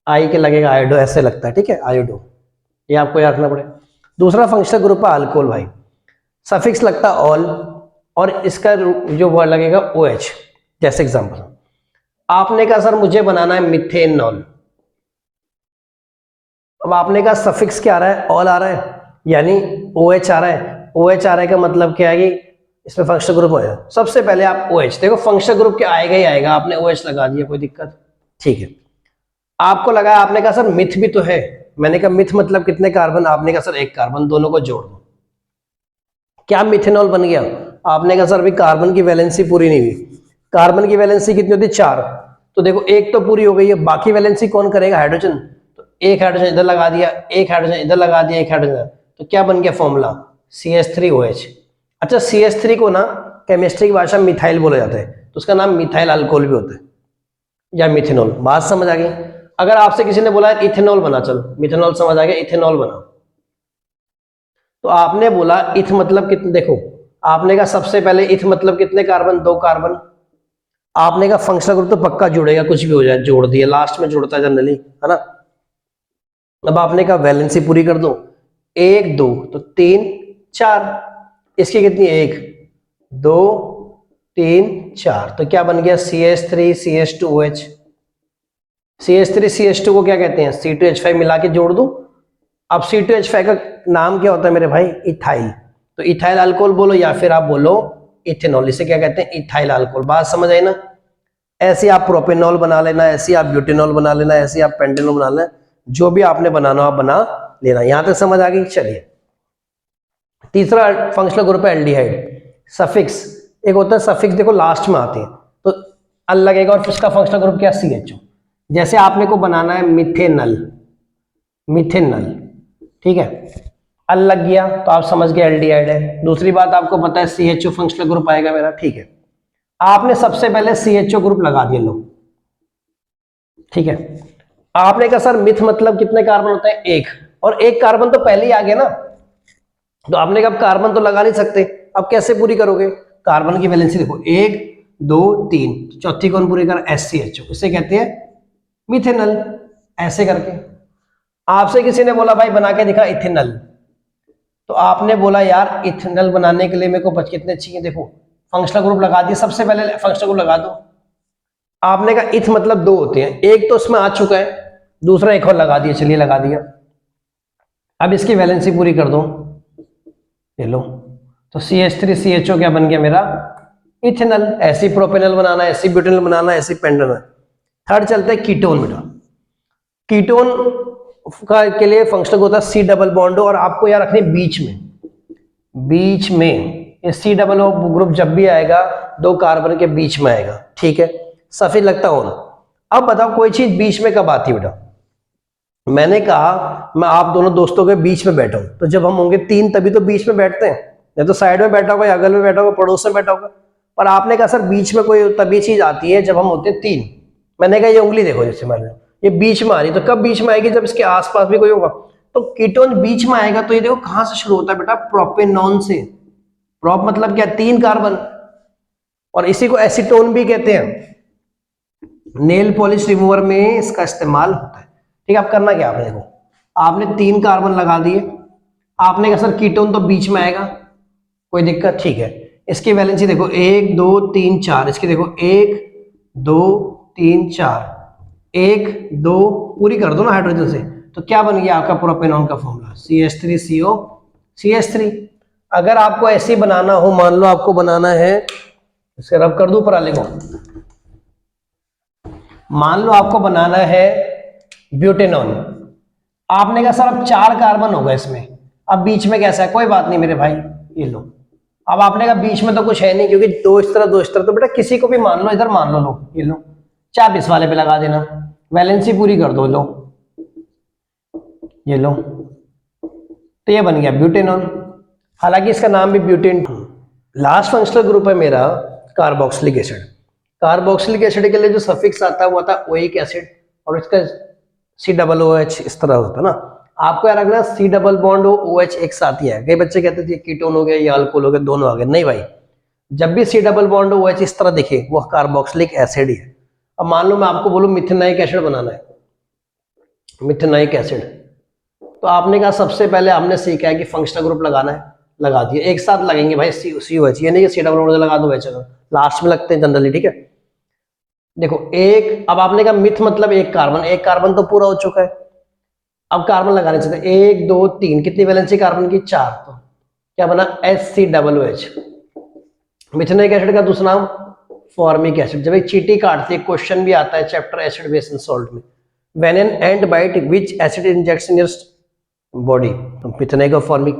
I के लगेगा आयोडो, ऐसे लगता है, ठीक है, आयोडो, ये आपको याद रखना पड़ेगा। दूसरा फंक्शनल ग्रुप है अल्कोहल भाई, सफिक्स लगता है ऑल, और इसका जो वर्ड लगेगा OH। जैसे एग्जांपल आपने कहा सर मुझे बनाना है मिथेनॉल, अब आपने कहा सफिक्स क्या आ रहा है, ऑल आ रहा है, यानी OH आ रहा है, OH आ रहा है का मतलब क्या है कि इसमें फंक्शनल ग्रुप है। सबसे पहले आप OH देखो, फंक्शनल ग्रुप के आएगा ही आएगा, आपने OH लगा दिया, कोई दिक्कत, ठीक है। आपको लगा, आपने कहा सर मिथ भी तो है, मैंने कहा मिथ मतलब कितने कार्बन, आपने कहा सर एक कार्बन, दोनों को जोड़ दो, क्या मिथेनॉल बन गया। आपने कहा सर अभी कार्बन की वैलेंसी पूरी नहीं हुई, कार्बन की वैलेंसी कितनी होती है 4, तो देखो एक तो पूरी हो गई है, बाकी वैलेंसी कौन करेगा, हाइड्रोजन, तो एक हाइड्रोजन इधर लगा दिया, एक हाइड्रोजन इधर लगा दिया, एक हाइड्रोजन, तो क्या बन गया फॉर्मूला CH3OH। अच्छा CH3 को ना केमिस्ट्री की भाषा में मिथाइल बोला जाता है, तो उसका नाम मिथाइल अल्कोहल भी होता है या मिथेनॉल। बात समझ आ गई। अगर आपसे किसी ने बोला इथेनॉल बना, चल मिथेनॉल समझ आ गया, इथेनॉल बना, तो आपने बोला इथ मतलब कितने, देखो आपने कहा सबसे पहले इथ मतलब कितने कार्बन, 2 कार्बन, आपने कहा फंक्शनल ग्रुप तो पक्का जुड़ेगा, कुछ भी हो जाए, जोड़ दिया, लास्ट में जुड़ता है जनरली, है ना। अब आपने कहा वैलेंसी पूरी कर दो, 1 2 तो 3 4, इसकी कितनी, 1 2 3 4, तो क्या बन गया CH3CH2OH। CH3CH2 को क्या कहते हैं, C2H5 मिला के जोड़ दो। अब C2H5 का नाम क्या होता है मेरे भाई, इथाइल, तो इथाइल अल्कोहल बोलो या फिर आप बोलो इथेनॉल, इसे क्या कहते हैं, इथाइल अल्कोहल। बात समझ आई ना। ऐसे आप प्रोपेनॉल बना लेना, ऐसे आप ब्यूटेनॉल बना लेना, ऐसे आप पेंटेनॉल बना लेना, जो भी आपने बनाना आप बना लेना। यहां तक समझ आ गई। चलिए तीसरा फंक्शनल ग्रुप है एल्डिहाइड। सफिक्स, एक होता है सफिक्स, देखो लास्ट में आते हैं तो अल लगेगा, और उसका फंक्शनल ग्रुप क्या, CHO। जैसे आपने को बनाना है मिथेनल, मिथेनल, ठीक है, अल लग गया तो आप समझ गए एल्डिहाइड है। दूसरी बात आपको पता है CHO फंक्शनल ग्रुप आएगा मेरा, ठीक है। आपने सबसे पहले CHO ग्रुप लगा दिया, लो, ठीक है। आपने कहा सर मिथ मतलब कितने कार्बन होते हैं, 1, और 1 कार्बन तो पहले ही आ गया ना, तो आपने कहा कार्बन तो लगा नहीं सकते, अब कैसे पूरी करोगे, कार्बन की वैलेंसी देखो 1 2 3, चौथी कौन पूरी कर, SCHO, इसे कहते हैं मिथेनल। ऐसे करके आपसे किसी ने बोला भाई बना के दिखा इथेनल, तो आपने बोला यार इथेनल बनाने के लिए मेरे को कितने चाहिए, देखो फंक्शनल ग्रुप लगा दिया, सबसे पहले फंक्शनल ग्रुप लगा दो। आपने कहा इथ मतलब 2 होते हैं, एक तो उसमें आ चुका है, दूसरा एक और लगा दिया, चलिए लगा दिया। अब इसकी वैलेंसी पूरी कर दो, ले लो, तो CH3CHO क्या बन गया मेरा, इथेनल। ऐसी प्रोपेनल बनाना, ऐसी ब्यूटेनल बनाना, ऐसी पेंटेनल। थर्ड चलता है कीटोन बेटा। कीटोन का के लिए फंक्शनल होता है C डबल बॉन्ड, और आपको यार रखने बीच में, बीच में ये C डबल ग्रुप जब भी आएगा 2 कार्बन के बीच में आएगा, ठीक है, सफेद लगता हो ना। अब बताओ कोई चीज बीच में कब आती है बेटा, मैंने कहा मैं आप दोनों दोस्तों के बीच में बैठा हूं, तो जब हम होंगे 3 तभी तो बीच में बैठते हैं, या तो साइड में बैठा होगा, अगल में बैठा होगा, पड़ोस में बैठा होगा। पर आपने कहा सर बीच में कोई तभी चीज आती है जब हम होते हैं 3। मैंने कहा ये उंगली देखो, जैसे मान लो ये बीच में आ रही, तो कब बीच में आएगी, जब इसके आसपास भी कोई होगा, तो कीटोन बीच में आएगा। तो ये देखो कहां से शुरू होता है बेटा, प्रोपेनॉन से। प्रोप मतलब क्या, 3 कार्बन, और इसी को एसीटोन भी कहते हैं। नेल पॉलिश रिमूवर में इसका इस्तेमाल होता है, ठीक है। अब करना क्या, आपने देखो आपने 3 कार्बन लगा दिए, आपने कहा सर कीटोन तो बीच में आएगा, कोई दिक्कत, ठीक है। इसकी वैलेंसी देखो 1 2 3 4, इसकी देखो 1 2 3 4, 1 2 पूरी कर दो ना हाइड्रोजन से, तो क्या बन गया आपका प्रोपेनॉन का फॉर्मूला, CH3CO CH3। अगर आपको ऐसे बनाना हो, मान लो आपको बनाना है, इसे रब कर दो पराले को, मान लो आपको बनाना है ब्यूटेनॉन, आपने कहा सर अब 4 कार्बन होगा इसमें, अब बीच में कैसा है, कोई बात नहीं मेरे भाई, ये लो। अब आपने कहा बीच में तो कुछ है नहीं, क्योंकि 2 इस तरह 2 इस तरह, तो बेटा किसी को भी मान लो, इधर मान लो, ये लो, चाप इस वाले पे लगा देना, वैलेंसी पूरी कर दो, लो ये लो, तो ये बन गया ब्यूटेनॉन। हालांकि इसका नाम भी ब्यूटेन। लास्ट फंक्शनल ग्रुप है मेरा कार्बोक्सिलिक एसिड। कार्बोक्सिलिक एसिड के लिए जो सफिक्स आता है वो आता है ओइक एसिड, और इसका COOH इस तरह होता है ना। आपको याद रखना C डबल बॉन्ड OH एक साथ ही है। कई बच्चे कहते थे कीटोन हो गया या अल्कोहल हो गया, दोनों आ गए, नहीं भाई, जब भी C डबल बॉन्ड OH इस तरह दिखे वो कार्बोक्सिलिक एसिड ही है। अब मान लो मैं आपको बोलूं मिथेनाइक एसिड बनाना है, मिथेनाइक एसिड, तो आपने कहा सबसे पहले हमने सीखा है कि फंक्शनल ग्रुप लगाना है, लगा दिए, एक साथ लगेंगे भाई COH, ये नहीं कि C डबल बॉन्ड लगा दो OH, लास्ट में लगते हैं जनरली, ठीक है। देखो एक, अब आपने कहा मिथ मतलब 1 कार्बन, 1 कार्बन तो पूरा हो चुका है। अब कार्बन लगाने चाहिए, 1 2 3, कितनी वैलेंसी कार्बन की? 4। तो क्या बना? HCOOH। मिथेनोइक एसिड का दूसरा नाम फॉर्मिक एसिड। जब एक चीटी काटती है, क्वेश्चन भी आता है chapter acid base and salt में, when an ant bite which acid injects in your body, methanoic और फॉर्मिक।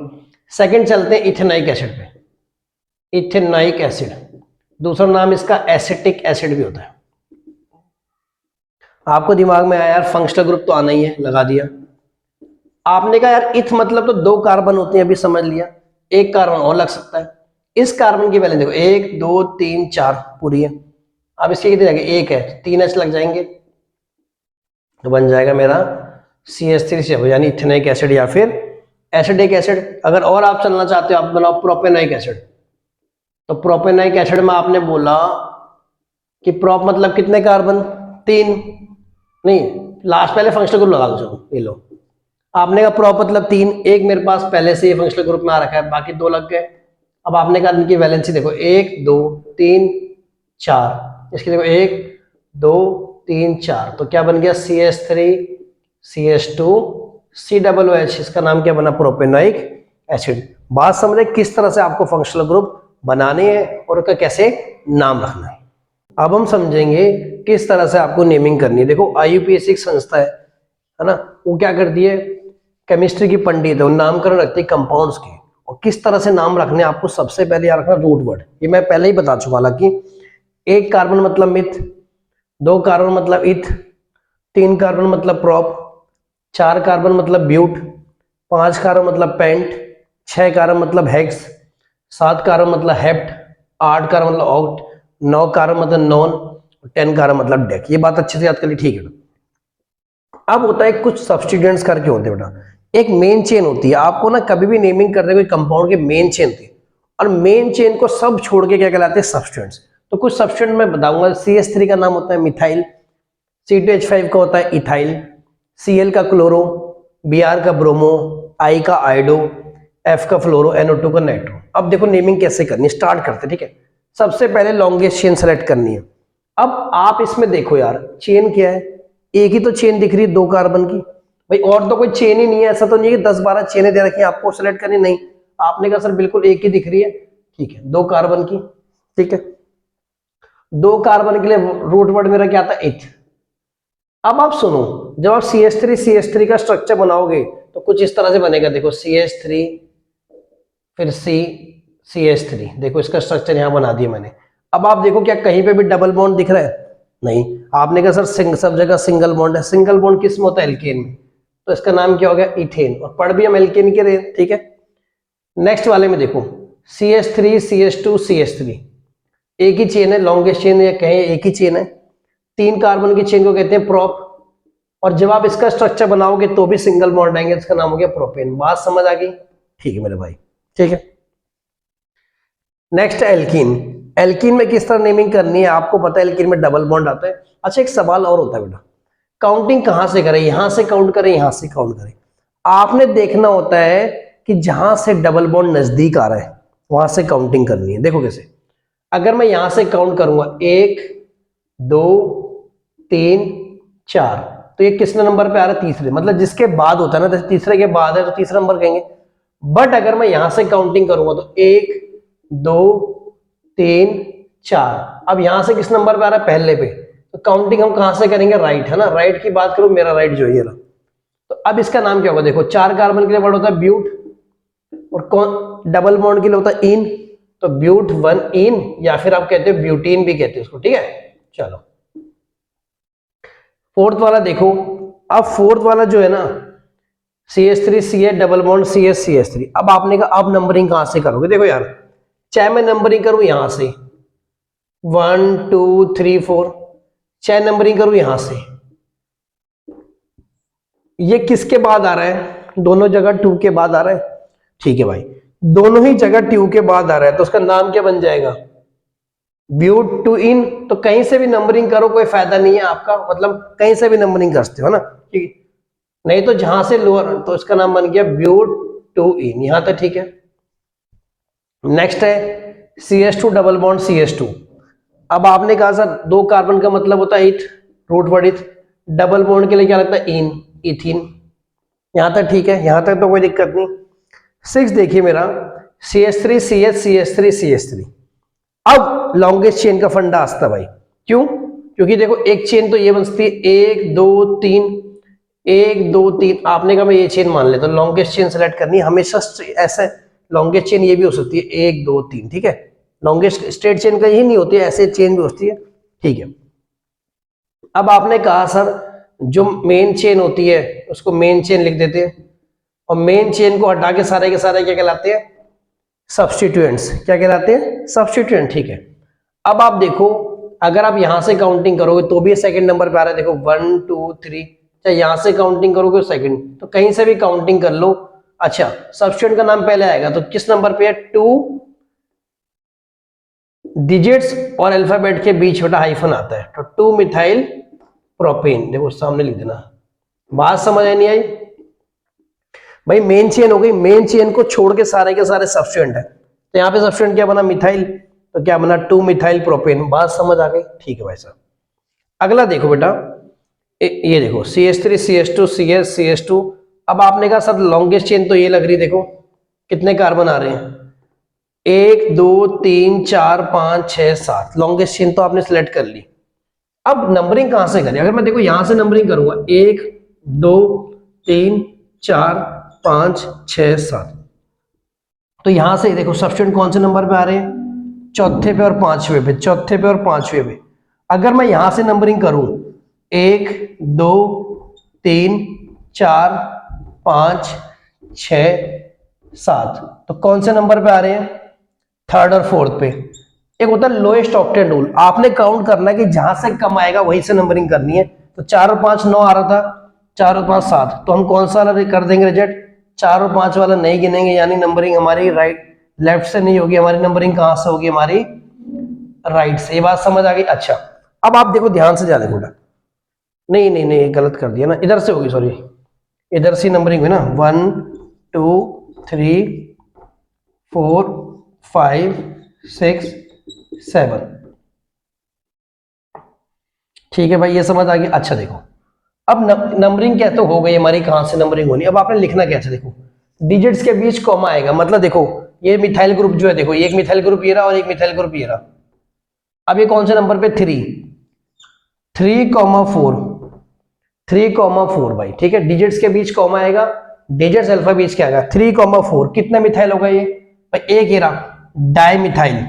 सेकंड चलते हैं इथेनोइक एसिड पे। इथेनोइक एसिड, दूसरा नाम इसका एसिटिक एसिड भी होता है। आपको दिमाग में आया यार फंक्शनल ग्रुप तो आना ही है, लगा दिया। आपने कहा यार इथ मतलब तो 2 कार्बन होते हैं, अभी समझ लिया, एक कार्बन और लग सकता है। इस कार्बन की वैलेंस देखो, 1 2 3 4 पूरी है। अब इसके कितने जाएंगे? 1 है, 3 H लग जाएंगे, तो बन जाएगा मेरा CH3CH, यानी इथेनोइक एसिड या फिर एसिडिक एसिड। अगर और आप चलना चाहते हो, आप बनाओ प्रोपेनोइक एसिड। तो प्रोपेनोइक एसिड में आपने बोला कि प्रोप मतलब कितने कार्बन? 3। नहीं, लास्ट पहले फंक्शनल ग्रुप लगा दो, चलो ये लो। आपने कहा प्रोप मतलब 3, एक मेरे पास पहले से ये फंक्शनल ग्रुप में आ रखा है, बाकी 2 लग गए। अब आपने कहा इनकी वैलेंसी देखो, 1 2 3 4, इसकी देखो 1 2 3 4, तो क्या बन गया? CH3 CH2 COOH। इसका नाम क्या बना? Propanoic acid. बात समझे किस तरह से आपको फंक्शनल ग्रुप बनाने हैं और उसका कैसे नाम रखना है। अब हम समझेंगे किस तरह से आपको नेमिंग करनी है। देखो IUPAC एक संस्था है ना, वो क्या करती है, केमिस्ट्री की पंडित है, वो नामकरण रखती है कंपाउंड्स के, और किस तरह से नाम रखने हैं आपको सबसे पहले याद रखना रूट वर्ड। ये मैं पहले ही बता चुका, हालांकि 1 कार्बन मतलब मिथ, 2 कार्बन मतलब इथ, 3 कार्बन मतलब प्रॉप, 4 कार्बन मतलब ब्यूट, 5 कार्बन मतलब पेंट, 6 कार्बन मतलब हेक्स, 7 कार्बन मतलब हेप्ट, 8 कार्बन मतलब ऑक्ट, 9 कार्बन मतलब नॉन, 10 कार्बन मतलब डेक। ये बात अच्छे से याद कर ली, ठीक है। अब होता है कुछ सब्स्टिट्यूएंट्स करके होते हैं बेटा, एक मेन चेन होती है। आपको ना कभी भी नेमिंग करते कोई कंपाउंड के मेन चेन थी, और मेन चेन को सब छोड़ के क्या कहलाते हैं? सब्स्टिट्यूएंट्स। तो कुछ सब्स्टिट्यूएंट मैं बताऊंगा। CH3 का नाम होता है मिथाइल, C2H5 का होता है इथाइल, Cl का क्लोरो, Br का ब्रोमो, I का आइडो, F का फ्लोरो, NO2 का नाइट्रो। अब देखो नेमिंग कैसे करनी, स्टार्ट करते, ठीक है। सबसे पहले लॉन्गेस्ट चेन सेलेक्ट करनी है। अब आप इसमें देखो यार, चेन क्या है? एक ही तो चेन दिख रही है 2 कार्बन की, भाई और तो कोई चेन ही नहीं है। ऐसा तो नहीं है कि 10-12 चेनें दे रखी हैं आपको सेलेक्ट करनी, नहीं। आपने कहा सर बिल्कुल एक ही दिख रही है, ठीक है, 2 कार्बन की, ठीक है। 2 कार्बन के लिए रूट वर्ड मेरा क्या था? इथ। अब आप सुनो, जब आप CH3 का स्ट्रक्चर बनाओगे तो कुछ इस तरह से बनेगा। देखो CH3 फिर CH3, देखो इसका स्ट्रक्चर यहां बना दिया मैंने। अब आप देखो क्या कहीं पे भी डबल बॉन्ड दिख रहा है? नहीं। आपने कहा सर सब जगह सिंगल बॉन्ड है। सिंगल बॉन्ड किस में होता है? एल्केन में। तो इसका नाम क्या हो गया? इथेन। और पढ़ भी हम एल्केन के रहे, ठीक है। नेक्स्ट वाले में देखो CH3 CH2 CH3, एक ही चेन है, लॉन्गेस्ट चेन या कहें एक ही चेन है। 3 कार्बन की चेन को कहते हैं प्रोप, और जब आप इसका स्ट्रक्चर बनाओगे तो भी सिंगल बॉन्ड आएंगे, इसका नाम हो गया प्रोपेन। बात समझ आ गई? ठीक है मेरे भाई, ठीक है। Next alkene. एल्कीन में किस तरह नेमिंग करनी है आपको पता है, एल्कीन में डबल बॉन्ड आता है। अच्छा एक सवाल और होता है बेटा, काउंटिंग कहां से करें? यहां से काउंट करें, यहां से काउंट करें? आपने देखना होता है कि जहां से डबल बॉन्ड नजदीक आ रहा है वहां से काउंटिंग करनी है। देखो कैसे, अगर मैं यहां से काउंट करूंगा 1 2 3 4, तो ये किस नंबर पे आ रहा है? तीसरे, मतलब जिसके बाद होता है ना, तीसरे के बाद है तो तीसरा नंबर कहेंगे। बट अगर मैं यहां से काउंटिंग करूंगा तो 1 2 3 4, अब यहां से किस नंबर पे आ रहा है? पहले पे। तो काउंटिंग हम कहां से करेंगे? राइट, है ना। राइट की बात करूं, मेरा राइट जो है ना। तो अब इसका नाम क्या होगा? देखो 4 कार्बन के लिए वर्ड होता है ब्यूट, और कौन डबल बॉन्ड के लिए होता है इन, तो ब्यूट 1 इन, या फिर आप कहते हो ब्यूटीन भी कहते हो उसको, ठीक है। चलो फोर्थ वाला देखो। अब फोर्थ वाला जो है ना CH3 CH double bond CH CH3। अब आपने कहा अब नंबरिंग कहां से करोगे? देखो यार, चाहे मैं नंबरिंग करूं यहां से 1 2 3 4, चाहे नंबरिंग करूं यहां से, ये किसके बाद आ रहा है? दोनों जगह 2 के बाद आ रहा है, ठीक है भाई। दोनों ही जगह 2 के बाद आ रहा है तो उसका नाम क्या बन जाएगा? ब्यूट 2 इन। तो कहीं से भी नंबरिंग करो कोई फायदा नहीं है आपका, मतलब कहीं से भी नंबरिंग कर सकते हो ना, ठीक है। नहीं तो जहां से लोअर, तो इसका नाम बन गया ब्यूट 2 इन, यहां तक ठीक है। नेक्स्ट है CH2 डबल बॉन्ड CH2। अब आपने कहा सर 2 कार्बन का मतलब होता है इथ, रूट वर्ड इथ। डबल बॉन्ड के लिए क्या लगता है? इन, इथिन। यहां तक ठीक है, यहां तक तो कोई दिक्कत नहीं। 6 देखिए मेरा CH3 CH CH3 CH3। अब लॉन्गेस्ट चेन का फंडा आता भाई, क्यों? क्योंकि देखो एक चेन तो ये बनती है 1 2 3, 1 2 3, आपने कहा मैं ये चेन मान लेता हूं, लॉन्गेस्ट चेन सेलेक्ट करनी है हमेशा। ऐसा लॉन्गेस्ट चेन ये भी हो सकती है 1 2 3, ठीक है। लॉन्गेस्ट स्ट्रेट चेन का यही नहीं होती है, ऐसे चेन भी होती है, ठीक है। अब आपने कहा सर जो मेन चेन होती है उसको मेन चेन लिख देते हैं, और मेन चेन को हटा के सारे क्या कहलाते हैं? सब्स्टिट्यूएंट्स। क्या कहलाते हैं? सब्स्टिट्यूएंट, ठीक है। अब आप देखो अगर आप यहां से काउंटिंग करोगे तो भी सेकंड नंबर पे आ रहा है, देखो 1 2 3, चाहे यहां से काउंटिंग करोगे सेकंड, तो कहीं से भी काउंटिंग कर लो। अच्छा, सब्स्टिट्यूएंट का नाम पहले आएगा तो किस नंबर पे है? 2 डिजिट्स और अल्फाबेट के बीच छोटा हाइफन आता है, तो 2 मिथाइल प्रोपेन। देखो सामने लिख देना। बात समझ आई नहीं आई? भाई मेन चेन हो गई, मेन चेन को छोड़ के के सारे सब्स्टिट्यूएंट है, तो यहाँ पे सब्स्टिट्यूएंट क्या बना? मिथाइल, तो क्या बना? 2 मिथाइल प्रोपेन। बात समझ आ गई? ठीक है भाई साहब। अगला देखो बेटा, ये देखो CH3 CH2 CH CH2। अब आपने कहा सर लॉन्गेस्ट चेन तो ये लग रही, देखो कितने कार्बन आ रहे हैं? 1 2 3 4 5 6 7। लॉन्गेस्ट चेन तो आपने सिलेक्ट कर ली। अब नंबरिंग कहां से करें? अगर मैं देखो यहां से नंबरिंग करूंगा 1 2 3 4 5 6 7, तो यहां से देखो सब्स्टिट्यूएंट कौन से नंबर पे आ रहे हैं? चौथे पे और पांचवे पे, चौथे पे और पांचवे पे। अगर मैं यहां से नंबरिंग करूं 1 2 3 4 5 6 7, तो कौन से नंबर पे आ रहे हैं? थर्ड और फोर्थ पे। एक होता है लोएस्ट ऑक्टेन रूल, आपने काउंट करना है कि जहां से कम आएगा वहीं से नंबरिंग करनी है। तो 4 और 5 9 आ रहा था, 4 और 5 7, तो हम कौन सा वाला कर देंगे रिजेक्ट? 4 और 5 वाला नहीं गिनेंगे, यानी नंबरिंग हमारी राइट लेफ्ट से नहीं होगी, हमारी नंबरिंग कहां से होगी? हमारी राइट से। ये बात समझ आ गई? अच्छा, अब आप देखो ध्यान से जाने बेटा। नहीं नहीं नहीं, गलत कर दिया ना, इधर से होगी, सॉरी, इधर से नंबरिंग हुई ना। 1 2 3 4 5 6 7, ठीक है भाई, ये समझ आ गई। अच्छा देखो, अब नंबरिंग क्या तो हो गई हमारी, कहां से नंबरिंग होनी? अब आपने लिखना क्या है? देखो डिजिट्स के बीच कॉमा आएगा, मतलब देखो ये मिथाइल ग्रुप जो है, देखो ये एक मिथाइल ग्रुप ये रहा और एक मिथाइल ग्रुप ये रहा। अब ये कौन से नंबर पे? 3 3,4, 3,4 भाई, ठीक है। डिजिट्स के बीच कॉमा आएगा, डिजिट्स अल्फा बीच क्या आएगा? 3,4। कितना मिथाइल होगा ये भाई? एक ही रहा, डाइमिथाइल।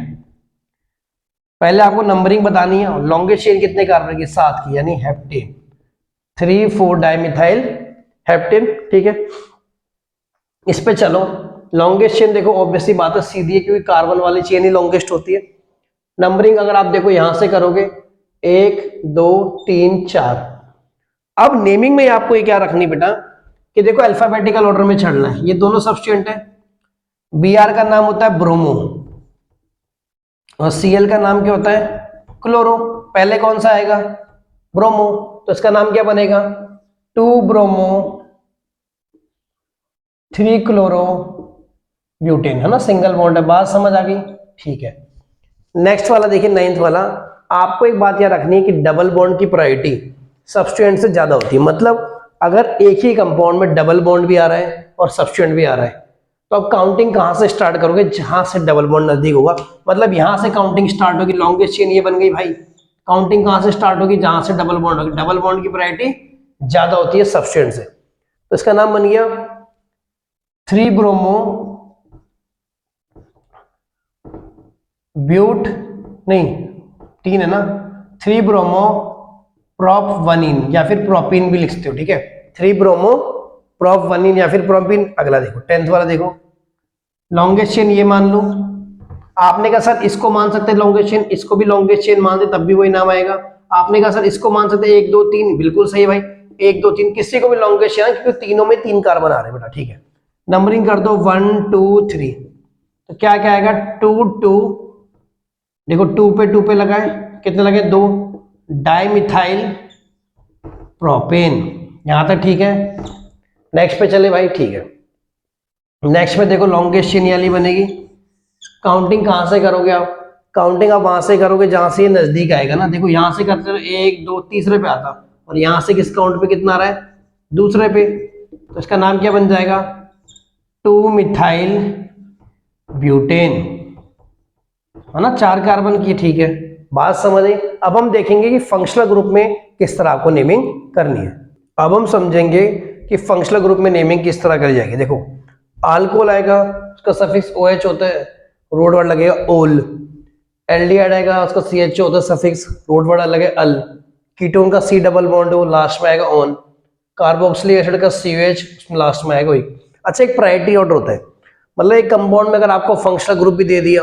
पहले आपको नंबरिंग बतानी है। लॉन्गेस्ट चेन कितने कार्बन की? 7 की, यानी हेप्टेन। 3 4 डाइमिथाइल हेप्टेन, ठीक है। इस पे चलो, लॉन्गेस्ट चेन देखो ऑब्वियसली बात है, सीधी है, क्योंकि कार्बन वाली चेन ही लॉन्गेस्ट होती है। नंबरिंग अगर आप देखो यहां से करोगे 1 2 3 4। अब नेमिंग में आपको ये क्या रखनी बेटा कि देखो अल्फाबेटिकल ऑर्डर में चढ़ना है। ये दोनों सब्स्टिट्यूएंट है, Br का नाम होता है ब्रोमो और Cl का नाम क्या होता है? क्लोरो। पहले कौन सा आएगा? ब्रोमो, तो इसका नाम क्या बनेगा? 2 ब्रोमो 3 क्लोरो ब्यूटेन, है ना, सिंगल बॉन्ड है। बात समझ आ गई? ठीक है। नेक्स्ट वाला देखिए, 9th वाला। आपको एक बात याद रखनी है कि डबल बॉन्ड की प्रायोरिटी सब्स्टिट्यूएंट से ज्यादा होती है। मतलब अगर एक ही कंपाउंड में डबल बॉन्ड भी आ रहा है और सब्स्टिट्यूएंट भी आ रहा है, तो अब काउंटिंग कहां से स्टार्ट करोगे? जहां से डबल बॉन्ड नजदीक होगा, मतलब यहां से काउंटिंग स्टार्ट होगी। लॉन्गेस्ट चेन ये बन गई भाई। काउंटिंग कहां से स्टार्ट होगी? जहां से डबल बॉन्ड होगी। डबल बॉन्ड की प्रायोरिटी ज्यादा होती है सब्स्टिट्यूएंट से, तो इसका नाम बन गया 3 ब्रोमो ब्यूट, नहीं 3 है ना, 3 ब्रोमो प्रोप वनीन, या फिर प्रोपीन भी लिखते हो, ठीक है। 3 ब्रोमो प्रोप वनीन या फिर प्रोपीन। अगला देखो 10th वाला, देखो लॉन्गेस्ट चेन ये मान लो। आपने कहा सर इसको मान सकते हैं लॉन्गेस्ट चेन, इसको भी लॉन्गेस्ट चेन मान दे तब भी वही नाम आएगा। आपने कहा सर इसको मान सकते हैं 1 2 3, बिल्कुल सही भाई, 1 2 3 किसी को भी लॉन्गेस्ट चेन, क्योंकि तीनों में 3 कार्बन आ रहे हैं बेटा, ठीक है। नंबरिंग कर दो 1 2 3, तो क्या क्या आएगा? 2 2, देखो 2 पे लगाए, कितने लगे? 2 डाइमिथाइल प्रोपेन। यहां तक ठीक है। नेक्स्ट पे चले भाई, ठीक है। नेक्स्ट में देखो लॉन्गेस्ट चेन वाली बनेगी। काउंटिंग कहां से करोगे आप? काउंटिंग आप वहां से करोगे जहां से ये नजदीक आएगा ना। देखो यहां से करते हो 1 2 तीसरे पे आता, और यहां से किस काउंट पे कितना आ रहा है? दूसरे पे। तो इसका नाम क्या बन जाएगा, 2 मिथाइल ब्यूटेन, है ना, 4 कार्बन की, ठीक है, बात समझ आई। अब हम देखेंगे कि फंक्शनल ग्रुप में किस तरह आपको नेमिंग करनी है। अब हम समझेंगे कि फंक्शनल ग्रुप में नेमिंग किस तरह करी जाएगी। देखो, अल्कोहल आएगा, उसका सफिक्स OH होता है, रोड वर्ड लगेगा ओल। एल्डिहाइड आएगा, उसका CH होता है सफिक्स, रोड वर्ड लगेगा अल। कीटोन का C डबल बॉन्ड हो, लास्ट में आएगा ऑन। कार्बोक्सिलिक एसिड का COH, उसमें लास्ट में आएगा वही। अच्छा, एक प्रायोरिटी ऑर्डर होता है, मतलब एक कंपाउंड में अगर आपको फंक्शनल ग्रुप भी दे दिया,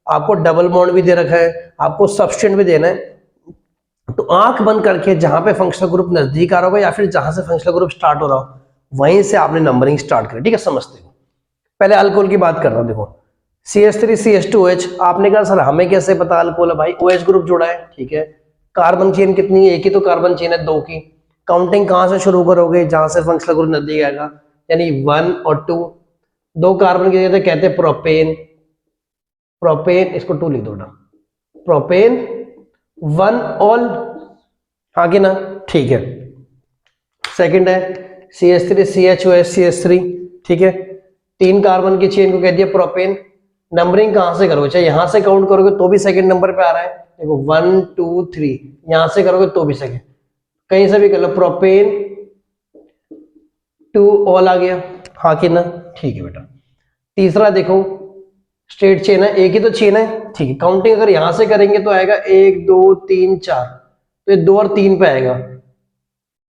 आपको डबल बॉन्ड भी दे रखा है, आपको सब्स्टिट्यूएंट भी देना है, तो आंख बंद करके जहां पे फंक्शनल ग्रुप नजदीक आ रहा होगा या फिर जहां से फंक्शनल ग्रुप स्टार्ट हो रहा हो वहीं से आपने नंबरिंग स्टार्ट करी, ठीक है, समझते हो। पहले अल्कोहल की बात कर रहा हूं। देखो, CH3CH2OH, आपने कहा सर हमें कैसे पता अल्कोहल है, भाई OH ग्रुप जोड़ा है, ठीक है। कार्बन चेन कितनी है, एक ही तो कार्बन चेन है, 2 की। काउंटिंग कहां से शुरू करोगे, जहां से फंक्शनल ग्रुप नजदीक आएगा, यानी 1 और 2। 2 कार्बन की जगह कहते हैं प्रोपेन, प्रोपेन इसको 2 लिख दो ना, प्रोपेन 1 ऑल, हाँ कि ना, ठीक है। सेकंड है CH3CHOH CH3, ठीक है, 3 कार्बन की चेन को कह दिया प्रोपेन। नंबरिंग कहां से करोगे, चाहे यहां से काउंट करोगे तो भी सेकंड नंबर पे आ रहा है, देखो 1 2 3, यहां से करोगे तो भी सेकंड, कहीं से भी कर लो, प्रोपेन 2 ऑल आ गया, हाँ कि ना, ठीक है बेटा। तीसरा देखो, स्ट्रेट चेन है, एक ही तो चेन है, ठीक है। काउंटिंग अगर यहां से करेंगे तो आएगा 1 2 3 4, तो ये 2 और 3 पे आएगा,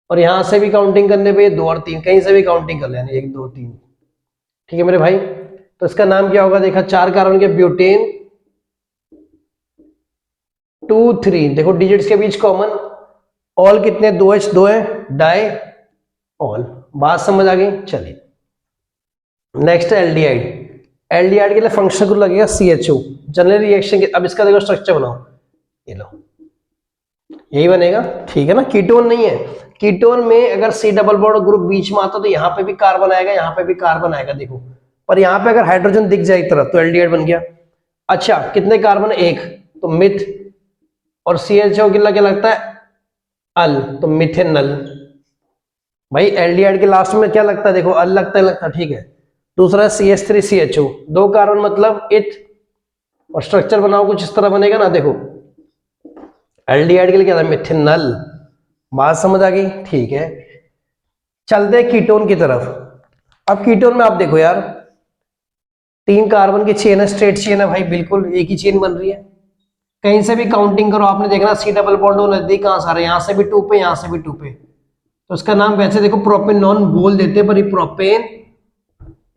और यहां से भी काउंटिंग करने पे 2 और 3, कहीं से भी काउंटिंग कर लेना, 1 2 3, ठीक है मेरे भाई। तो इसका नाम क्या होगा, देखा 4 कार्बन के ब्यूटेन 2 3, देखो डिजिट्स के बीच कॉमन, ऑल कितने, 2H 2 है, डाई ऑल, बात समझ आ गई। चलिए नेक्स्ट है एल्डिहाइड। एल्डिहाइड के लिए फंक्शनल ग्रुप लगेगा CHO, जनरल रिएक्शन के। अब इसका देखो स्ट्रक्चर बनाओ, ये लो, यही बनेगा, ठीक है ना। कीटोन नहीं है, कीटोन में अगर C डबल बॉन्ड ग्रुप बीच में आता तो यहाँ पे भी कार्बन आएगा, यहाँ पे भी कार्बन आएगा, देखो, पर यहाँ पे अगर हाइड्रोजन दिख जाए एक तरफ तो एल्डिहाइड बन गया। अच्छा, कितने कार्बन, 1, तो मिथ, और CHO के क्या लगता है, अल, तो मिथेनल। भाई एल्डिहाइड के लास्ट में क्या लगता है, देखो अल लगता है, ठीक है। दूसरा CH3CHO, 2 कार्बन मतलब इथ, और स्ट्रक्चर बनाओ कुछ इस तरह बनेगा ना, देखो एल्डिहाइड के लिए क्या था, मिथेनल, बात समझ आ गई, ठीक है। चलते हैं कीटोन की तरफ। अब कीटोन में आप देखो यार, 3 कार्बन की चेन है, स्ट्रेट चेन है भाई, बिल्कुल एक ही चेन बन रही है, कहीं से भी काउंटिंग करो, आपने देखना C डबल बॉन्ड नजदीक कहां से आ रहा है, यहां से भी 2 पे, यहां से भी 2 पे, तो उसका नाम वैसे देखो प्रोपेनॉन बोल देते हैं, पर ये प्रोपेन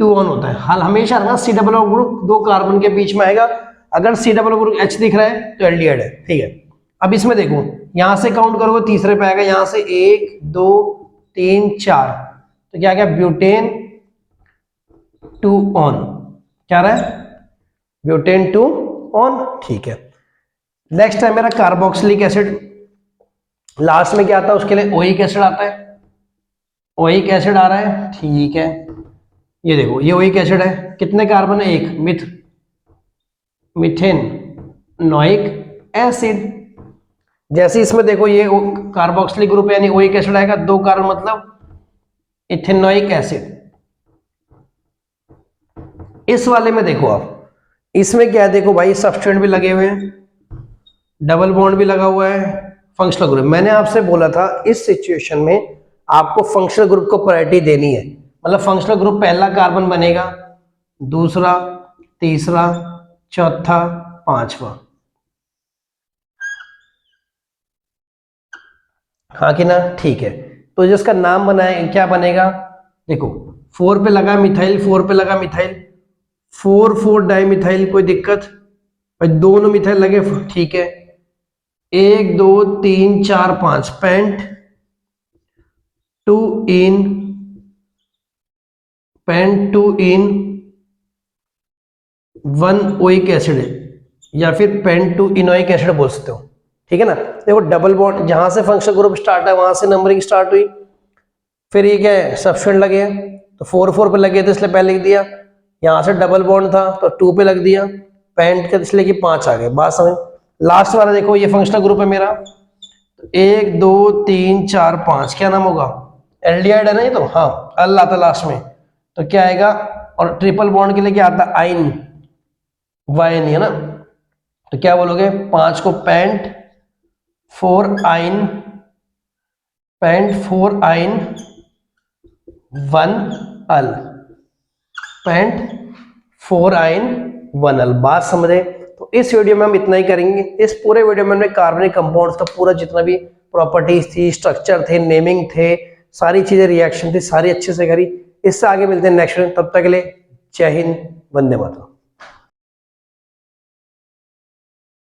2 ऑन होता है। हाल हमेशा ना C डबल ग्रुप 2 कार्बन के बीच में आएगा, अगर C डबल ग्रुप H दिख रहा है तो एल्डिहाइड है, ठीक है। अब इसमें देखो, यहां से काउंट करोगे तीसरे पे आएगा, यहां से 1 2 3 4, तो क्या क्या, ब्यूटेन 2 ऑन, क्या रहा है, ब्यूटेन 2 ऑन, ठीक है। नेक्स्ट है मेरा कार्बोक्सिलिक एसिड, लास्ट में क्या आता है उसके लिए, ओइक एसिड आता है, ओइक एसिड आ रहा है, ठीक है। ये देखो, ये ओइक एसिड है, कितने कार्बन है, 1, मिथेन नोइक एसिड। जैसे इसमें देखो ये कार्बोक्सिलिक ग्रुप यानी ओइक एसिड आएगा, 2 कार्बन मतलब इथेनोइक एसिड। इस वाले में देखो आप, इसमें क्या है, देखो भाई सब्स्टिट्यूएंट भी लगे हुए हैं, डबल बॉन्ड भी लगा हुआ है, फंक्शनल ग्रुप। मैंने आपसे बोला था इस सिचुएशन में आपको फंक्शनल ग्रुप को प्रायोरिटी देनी है, मतलब फंक्शनल ग्रुप पहला कार्बन बनेगा, दूसरा, तीसरा, चौथा, पांचवा, हाँ कि ना, ठीक है। तो जिसका नाम बनाए क्या बनेगा, देखो 4 पे लगा मिथाइल, 4 पे लगा मिथाइल, 4 4 डाई मिथाइल, कोई दिक्कत, भाई दोनों मिथाइल लगे, ठीक है। 1 2 3 4 5, पेंट 2 इन, पेंट 2 इन 1 ओइक एसिड है, या फिर पेंट 2 इनोइक एसिड बोल सकते हो, ठीक है ना। देखो डबल बॉन्ड, जहां से फंक्शनल ग्रुप स्टार्ट है वहां से नंबरिंग स्टार्ट हुई, फिर ये क्या है, सब्स्टिट्यूएंट लगे हैं, तो 4 4 पे लगे थे इसलिए पहले लिख दिया, यहां से डबल बॉन्ड था तो 2 पे लग दिया, पेंट का इसलिए कि 5 आ गए, बात समझ। लास्ट वाला देखो, ये फंक्शनल ग्रुप है मेरा, 1 2 3 4 5, क्या नाम होगा, एल्डिहाइड है ना ये तो, हाँ अल आता लास्ट में, तो क्या आएगा, और ट्रिपल बॉन्ड के लिए क्या आता है, आइन, वाइन है ना, तो क्या बोलोगे, 5 को पेंट 4 आइन, पेंट 4 आइन 1 अल, पेंट 4 आइन 1 अल। बात समझे? तो इस वीडियो में हम इतना ही करेंगे। इस पूरे वीडियो में हमने कार्बनिक कंपाउंड्स का पूरा जितना भी प्रॉपर्टीज थी, स्ट्रक्चर थे, नेमिंग थे, सारी चीजें, रिएक्शन थी, सारी अच्छे से करी। इससे आगे मिलते हैं नेक्स्ट वीडियो, तब तक के लिए जय हिंद, वंदे मातरम।